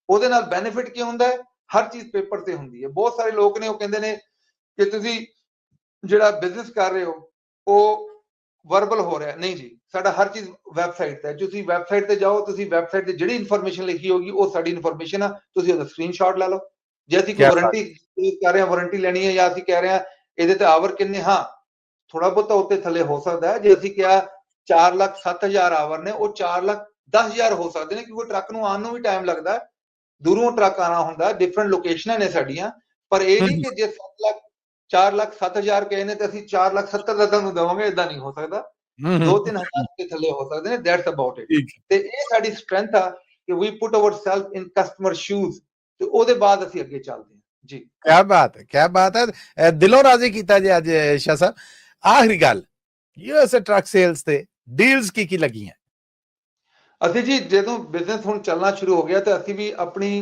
ਉਹਦੇ ਨਾਲ ਬੈਨੀਫਿਟ ਕੀ ਹੁੰਦਾ ਹੈ? ਹਰ ਚੀਜ਼ ਪੇਪਰ ਤੇ ਹੁੰਦੀ ਹੈ। ਬਹੁਤ ਸਾਰੇ ਲੋਕ ਨੇ ਉਹ ਕਹਿੰਦੇ ਨੇ ਕਿ ਤੁਸੀਂ ਜਿਹੜਾ ਬਿਜ਼ਨਸ ਕਰ ਰਹੇ ਹੋ ਉਹ ਵਰਬਲ ਹੋ ਰਿਹਾ, ਨਹੀਂ ਜੀ, ਸਾਡਾ ਹਰ ਚੀਜ਼ ਵੈਬਸਾਈਟ ਤੇ ਹੈ। ਤੁਸੀਂ ਵੈਬਸਾਈਟ ਤੇ ਜਾਓ, ਤੁਸੀਂ ਵੈਬਸਾਈਟ ਤੇ ਜਿਹੜੀ ਇਨਫੋਰਮੇਸ਼ਨ ਲਿਖੀ ਹੋਗੀ ਉਹ ਸਾਡੀ ਇਨਫੋਰਮੇਸ਼ਨ ਆ, ਤੁਸੀਂ ਉਹਦਾ ਸਕਰੀਨਸ਼ਾਟ ਲੈ ਲਓ। ਜੇ ਅਸੀਂ ਕੋਈ ਵਾਰੰਟੀ ਕਰ ਰਹੇ ਹਾਂ, ਵਾਰੰਟੀ ਲੈਣੀ ਹੈ, ਜਾਂ ਅਸੀਂ ਕਹਿ ਰਹੇ ਹਾਂ ਇਹਦੇ ਤੇ ਆਵਰ ਕਿੰਨੇ, ਹਾਂ ਥੋੜਾ ਬਹੁਤਾ ਉੱਤੇ ਥੱਲੇ ਹੋ ਸਕਦਾ ਹੈ। ਜੇ ਅਸੀਂ ਕਿਹਾ 4,07,000 ਆਵਰ ਨੇ, ਉਹ 4,10,000 ਹੋ ਸਕਦੇ ਨੇ, ਕਿਉਂਕਿ ਟਰੱਕ ਨੂੰ ਆਉਣ ਨੂੰ ਵੀ ਟਾਈਮ ਲੱਗਦਾ, ਦੂਰੋਂ ਟਰੱਕ ਆਣਾ ਹੁੰਦਾ, ਡਿਫਰੈਂਟ ਲੋਕੇਸ਼ਨਾਂ ਨੇ ਸਾਡੀਆਂ। ਪਰ ਇਹ ਨਹੀਂ ਕਿ ਜੇ 4,07,000 ਕਹੇ ਨੇ ਤੇ ਅਸੀਂ 4,70,000 ਦਾ ਤੁਹਾਨੂੰ ਦੇਵਾਂਗੇ, ਇਦਾਂ ਨਹੀਂ ਹੋ ਸਕਦਾ। 2-3 ਹਜ਼ਾਰ ਦੇ ਥੱਲੇ ਹੋ ਸਕਦੇ ਨੇ, ਦੈਟਸ ਅਬਾਊਟ ਇਟ। ਤੇ ਇਹ ਸਾਡੀ ਸਟਰੈਂਥ ਆ ਕਿ ਵੀ ਪੁੱਟ ਆਵਰ ਸੈਲਫ ਇਨ ਕਸਟਮਰ ਸ਼ੂਜ਼, ਤੇ ਉਹਦੇ ਬਾਅਦ ਅਸੀਂ ਅੱਗੇ ਚੱਲਦੇ ਹਾਂ ਜੀ। ਕੀ ਬਾਤ ਹੈ, ਕੀ ਬਾਤ ਹੈ, ਦਿਲੋਂ ਰਾਜ਼ੀ ਕੀਤਾ ਜੀ ਅੱਜ ਸ਼ਾਹ ਸਾਹਿਬ। ਆਖਰੀ ਗੱਲ, ਯੂਐਸਏ ਟਰੱਕ ਸੇਲਸ ਤੇ ਡੀਲਸ ਕੀ ਲੱਗੀਆਂ? ਅਸੀਂ ਜੀ ਜਦੋਂ ਬਿਜ਼ਨਸ ਹੁਣ ਚੱਲਣਾ ਸ਼ੁਰੂ ਹੋ ਗਿਆ ਤੇ ਅਸੀਂ ਵੀ ਆਪਣੀ,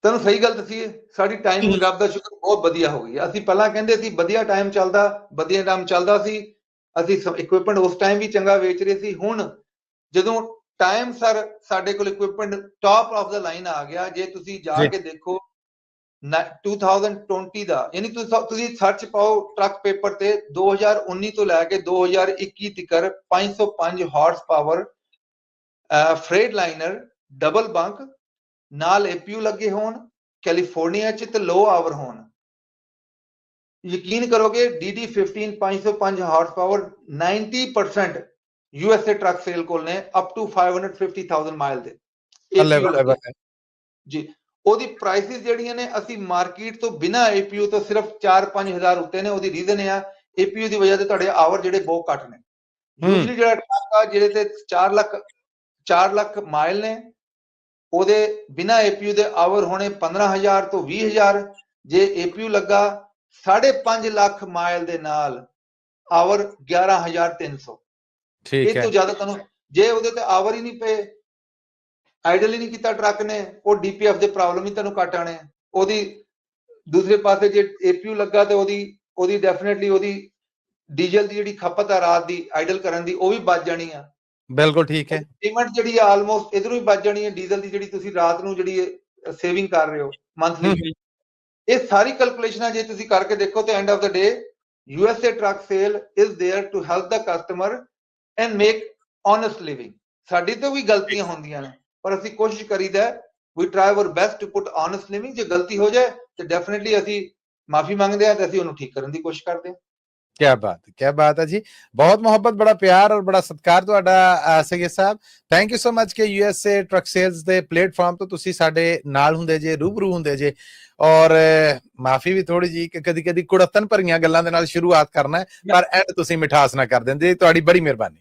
ਤੁਹਾਨੂੰ ਸਹੀ ਗੱਲ ਦੱਸੀਏ, ਸਾਡੀ ਟਾਈਮਿੰਗ ਰੱਬ ਦਾ ਸ਼ੁਕਰ ਬਹੁਤ ਵਧੀਆ ਹੋ ਗਈ। ਅਸੀਂ ਪਹਿਲਾਂ ਕਹਿੰਦੇ ਸੀ ਵਧੀਆ ਟਾਈਮ ਚੱਲਦਾ ਸੀ, ਅਸੀਂ ਇਕਵਿਪਮੈਂਟ ਉਸ ਟਾਈਮ ਵੀ ਚੰਗਾ ਵੇਚ ਰਹੇ ਸੀ। ਹੁਣ ਜਦੋਂ ਟਾਈਮ ਸਰ ਸਾਡੇ ਕੋਲ equipment top of the line ਆ ਗਿਆ, ਜੇ ਤੁਸੀਂ ਜਾ ਕੇ ਦੇਖੋ 2020 ਦਾ, ਯਾਨੀ ਤੁਸੀਂ ਸਰਚ ਪਾਓ ਟਰੱਕ ਪੇਪਰ ਤੇ, 2019 ਤੋਂ ਲੈ ਕੇ 2021 ਤੱਕ 505 horse power fret liner double bunk ਨਾਲ APU ਲੱਗੇ ਹੋਣ, ਕੈਲੀਫੋਰਨੀਆ ਚ ਤੇ ਲੋ ਆਵਰ ਹੋਣ। ਯਕੀਨ ਕਰੋਗੇ DD15 505 horse power 90% USA truck sale ਕੋਲ ਨੇ, ਅਪ ਟੂ 550,000 ਮਾਈਲ ਦੇ APU ਲੱਗੇ ਜੀ। ਉਹਦੀ ਪ੍ਰਾਈਸਿਸ ਜਿਹੜੀਆਂ ਨੇ, ਅਸੀਂ ਮਾਰਕੀਟ ਤੋਂ ਬਿਨਾ APU ਤੋਂ ਸਿਰਫ 4-5 ਹਜ਼ਾਰ ਉੱਤੇ ਨੇ। ਉਹਦੀ ਰੀਜ਼ਨ ਇਹ ਆ, APU ਦੀ ਵਜ੍ਹਾ ਤੇ ਤੁਹਾਡੇ ਆਵਰ ਜਿਹੜੇ ਬਹੁਤ ਘੱਟ ਨੇ। ਯੂਜੂਅਲੀ ਜਿਹੜਾ ਟਰੱਕ ਆ ਜਿਹਦੇ ਤੇ 4 ਲੱਖ ਮਾਈਲ ਨੇ, ਉਹਦੇ ਬਿਨਾ APU ਦੇ ਆਵਰ ਹੋਣੇ 15,000 ਤੋਂ 20,000। ਜੇ APU ਲੱਗਾ 5.5 ਲੱਖ ਮਾਈਲ ਦੇ ਨਾਲ ਆਵਰ 11,300। ਇਹ ਤੋਂ ਜ਼ਿਆਦਾ ਤੁਹਾਨੂੰ, ਜੇ ਉਹਦੇ ਤੇ ਆਵਰ ਹੀ ਨਹੀਂ ਪਏ, ਆਈਡਲ ਹੀ ਨਹੀਂ ਕੀਤਾ ਟਰੱਕ ਨੇ, ਉਹ DPF ਦੇ ਪ੍ਰੋਬਲਮ ਹੀ ਤੁਹਾਨੂੰ ਘੱਟ ਆਣੇ। ਉਹਦੀ ਦੂਸਰੇ ਪਾਸੇ ਜੇ APU ਲੱਗਾ ਤੇ ਉਹਦੀ ਡੈਫੀਨਿਟਲੀ ਉਹਦੀ ਡੀਜ਼ਲ ਦੀ ਜਿਹੜੀ ਖਪਤ ਆ ਰਾਤ ਦੀ ਆਈਡਲ ਕਰਨ ਦੀ, ਉਹ ਵੀ ਬਚ ਜਾਣੀ ਆ। ਬਿਲਕੁਲ ਠੀਕ ਹੈ। ਪੇਮੈਂਟ ਜਿਹੜੀ ਆ ਆਲਮੋਸਟ ਇਧਰੋਂ ਹੀ ਬਚ ਜਾਣੀ ਹੈ, ਡੀਜ਼ਲ ਦੀ ਜਿਹੜੀ ਤੁਸੀਂ ਰਾਤ ਨੂੰ ਜਿਹੜੀ ਸੇਵਿੰਗ ਕਰ ਰਹੇ ਹੋ ਮੰਥਲੀ। ਇਹ ਸਾਰੀ ਕੈਲਕੂਲੇਸ਼ਨਾਂ ਜੇ ਤੁਸੀਂ ਕਰਕੇ ਦੇਖੋ ਤੇ end of the day USA truck sale is there to help the customer and make honest living. ਸਾਡੀ ਤੋਂ ਵੀ ਗਲਤੀਆਂ ਹੁੰਦੀਆਂ ਨੇ, ਪਰ ਅਸੀਂ ਕੋਸ਼ਿਸ਼ ਕਰੀਦਾ, we try our best to put honest living. ਜੇ ਗਲਤੀ ਹੋ ਜਾਏ ਤੇ ਡੈਫੀਨਿਟਲੀ ਅਸੀਂ ਮਾਫੀ ਮੰਗਦੇ ਹਾਂ ਤੇ ਅਸੀਂ ਉਹਨੂੰ ਠੀਕ ਕਰਨ ਦੀ ਕੋਸ਼ਿਸ਼ ਕਰਦੇ ਹਾਂ। क्या बात है जी, बहुत मोहब्बत, बड़ा प्यार और बड़ा सत्कार ਤੁਹਾਡਾ ਸੈਯਦ ਸਾਹਿਬ। ਥੈਂਕ ਯੂ ਸੋ ਮਚ ਕਿ USA ਟਰੱਕ ਸੇਲਸ ਦੇ ਪਲੇਟਫਾਰਮ ਤੋਂ ਤੁਸੀਂ ਸਾਡੇ ਨਾਲ ਹੁੰਦੇ ਜੇ, ਰੂਬਰੂ ਹੁੰਦੇ ਜੇ। ਔਰ ਮਾਫੀ ਵੀ ਥੋੜੀ ਜੀ ਕਿ ਕਦੀ ਕੁੜੱਤਨ ਭਰੀਆਂ ਗੱਲਾਂ ਦੇ ਨਾਲ ਸ਼ੁਰੂਆਤ ਕਰਨਾ, ਪਰ ਐਂਡ ਤੁਸੀਂ ਮਿਠਾਸ ਨਾ ਕਰ ਦਿੰਦੇ, ਤੁਹਾਡੀ ਬੜੀ ਮਿਹਰਬਾਨੀ।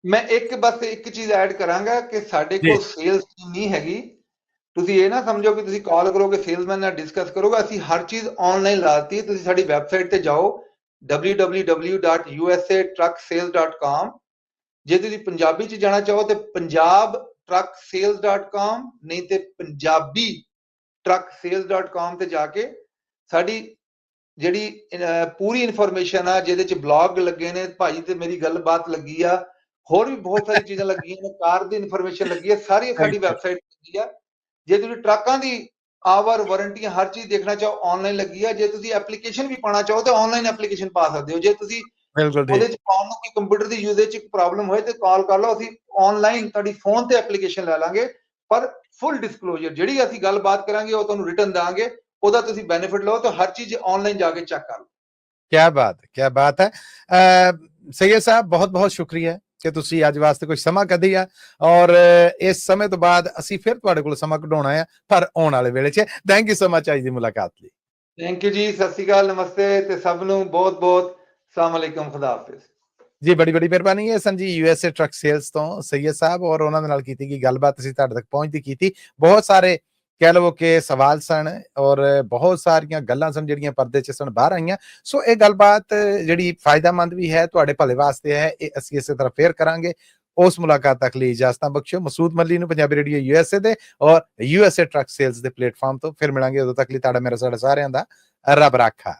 ਮੈਂ ਬਸ ਇੱਕ ਚੀਜ਼ ਐਡ ਕਰਾਂਗਾ ਕਿ ਸਾਡੇ ਕੋਲ ਸੇਲਸ ਟੀਮ ਨਹੀਂ ਹੈਗੀ। ਤੁਸੀਂ ਇਹ ਨਾ ਸਮਝੋ ਕਿ ਤੁਸੀਂ ਕਾਲ ਕਰੋਗੇ, ਸੇਲਸਮੈਨ ਨਾਲ ਡਿਸਕਸ ਕਰੋਗੇ। ਅਸੀਂ ਹਰ ਚੀਜ਼ ਆਨਲਾਈਨ ਲਾਤੀ। ਤੁਸੀਂ ਸਾਡੀ ਵੈਬਸਾਈਟ ਤੇ ਜਾਓ www.usatrucksales.com। ਜੇ ਤੁਸੀਂ ਪੰਜਾਬੀ ਚ ਜਾਣਾ ਚਾਹੋ ਤੇ punjabtrucksales.com, ਨਹੀਂ ਤੇ punjabitrucksales.com ਤੇ ਜਾ ਕੇ ਸਾਡੀ ਜਿਹੜੀ ਪੂਰੀ ਇਨਫੋਰਮੇਸ਼ਨ ਆ, ਜਿਹਦੇ ਚ ਬਲੌਗ ਲੱਗੇ ਨੇ, ਭਾਜੀ ਤੇ ਮੇਰੀ ਗੱਲਬਾਤ ਲੱਗੀ ਆ, ਹੋਰ ਵੀ ਬਹੁਤ ਸਾਰੀ ਚੀਜ਼ਾਂ ਲੱਗੀਆਂ ਨੇ, ਕਾਰ ਦੀ ਇਨਫੋਰਮੇਸ਼ਨ ਲੱਗੀ ਹੈ, ਸਾਰੀ ਸਾਡੀ ਵੈਬਸਾਈਟ ਤੇ ਲੱਗੀ ਆ। ਜੇ ਤੁਸੀਂ ਟਰੱਕਾਂ ਦੀ ਆਵਰ ਵਾਰੰਟੀਆਂ ਹਰ ਚੀਜ਼ ਦੇਖਣਾ ਚਾਹੋ ਆਨਲਾਈਨ ਲੱਗੀ ਆ। ਜੇ ਤੁਸੀਂ ਐਪਲੀਕੇਸ਼ਨ ਵੀ ਪਾਣਾ ਚਾਹੋ ਤਾਂ ਆਨਲਾਈਨ ਐਪਲੀਕੇਸ਼ਨ ਪਾ ਸਕਦੇ ਹੋ। ਜੇ ਤੁਸੀਂ ਬਿਲਕੁਲ ਉਹਦੇ ਠੀਕ। ਚ ਪਾਉਣ ਨੂੰ ਕੋਈ ਕੰਪਿਊਟਰ ਦੀ ਯੂਜ਼ੇਜ ਚ ਪ੍ਰੋਬਲਮ ਹੋਏ ਤੇ ਕਾਲ ਕਰ ਲਓ, ਅਸੀਂ ਆਨਲਾਈਨ ਤੁਹਾਡੀ ਫੋਨ ਤੇ ਐਪਲੀਕੇਸ਼ਨ ਲੈ ਲਾਂਗੇ। ਪਰ ਫੁੱਲ ਡਿਸਕਲੋਜ਼ਰ ਜਿਹੜੀ ਅਸੀਂ ਗੱਲਬਾਤ ਕਰਾਂਗੇ ਉਹ ਤੁਹਾਨੂੰ ਰਿਟਨ ਦਾਂਗੇ, ਉਹਦਾ ਤੁਸੀਂ ਬੈਨੀਫਿਟ ਲਓ ਤੇ ਹਰ ਚੀਜ਼ ਆਨਲਾइन जाके चेक कर लो। क्या बात है, क्या बात है। सैयद साहब बहुत बहुत शुक्रिया ਕਿ ਤੁਸੀਂ ਅੱਜ ਵਾਸਤੇ ਕੁਝ ਸਮਾਂ ਕੱਢਿਆ ਔਰ ਇਸ ਸਮੇਂ ਤੋਂ ਬਾਅਦ ਅਸੀਂ ਫਿਰ ਤੁਹਾਡੇ ਕੋਲ ਸਮਾਂ ਕਢਾਉਣਾ ਹੈ ਪਰ ਆਉਣ ਵਾਲੇ ਵੇਲੇ 'ਚ। ਥੈਂਕ ਯੂ ਸੋ ਮਚ ਅੱਜ ਦੀ ਮੁਲਾਕਾਤ ਲਈ। ਥੈਂਕ ਯੂ ਜੀ, ਸਤਿ ਸ਼੍ਰੀ ਅਕਾਲ, ਨਮਸਤੇ ਤੇ ਸਭ ਨੂੰ ਬਹੁਤ ਬਹੁਤ ਸਲਾਮ ਅਲੈਕੁਮ, ਖੁਦਾ ਹਾਫਿਜ਼ ਜੀ। ਬੜੀ ਬੜੀ ਮਿਹਰਬਾਨੀ ਹੈ ਸਨ ਜੀ USA ਟਰੱਕ ਸੇਲਸ ਤੋਂ ਸੈयद ਸਾਹਿਬ, ਔਰ ਉਹਨਾਂ ਦੇ ਨਾਲ ਕੀਤੀ ਗਈ ਗੱਲਬਾਤ ਅਸੀਂ ਤੁਹਾਡੇ ਤੱਕ ਪਹੁੰਚਦੀ ਕੀਤੀ। ਬਹੁਤ ਸਾਰੇ ਕਹਿ ਲਵੋ ਕਿ ਸਵਾਲ ਸਨ ਔਰ ਬਹੁਤ ਸਾਰੀਆਂ ਗੱਲਾਂ ਸਨ ਜਿਹੜੀਆਂ ਪਰਦੇ 'ਚ ਸਨ ਬਾਹਰ ਆਈਆਂ। ਸੋ ਇਹ ਗੱਲਬਾਤ ਜਿਹੜੀ ਫਾਇਦਾਮੰਦ ਵੀ ਹੈ, ਤੁਹਾਡੇ ਭਲੇ ਵਾਸਤੇ ਹੈ, ਇਹ ਅਸੀਂ ਇਸੇ ਤਰ੍ਹਾਂ ਫੇਰ ਕਰਾਂਗੇ। ਉਸ ਮੁਲਾਕਾਤ ਤੱਕ ਲਈ ਇਜਾਜ਼ਤਾਂ ਬਖਸ਼ੋ। ਮਸੂਦ ਮੱਲੀ ਨੂੰ ਪੰਜਾਬੀ ਰੇਡੀਓ USA ਦੇ ਔਰ USA ਟਰੱਕ ਸੇਲਸ ਦੇ ਪਲੇਟਫਾਰਮ ਤੋਂ ਫਿਰ ਮਿਲਾਂਗੇ। ਉਦੋਂ ਤੱਕ ਲਈ ਤੁਹਾਡਾ ਮੇਰਾ ਸਾਰਿਆਂ ਦਾ ਰੱਬ ਰਾਖਾ।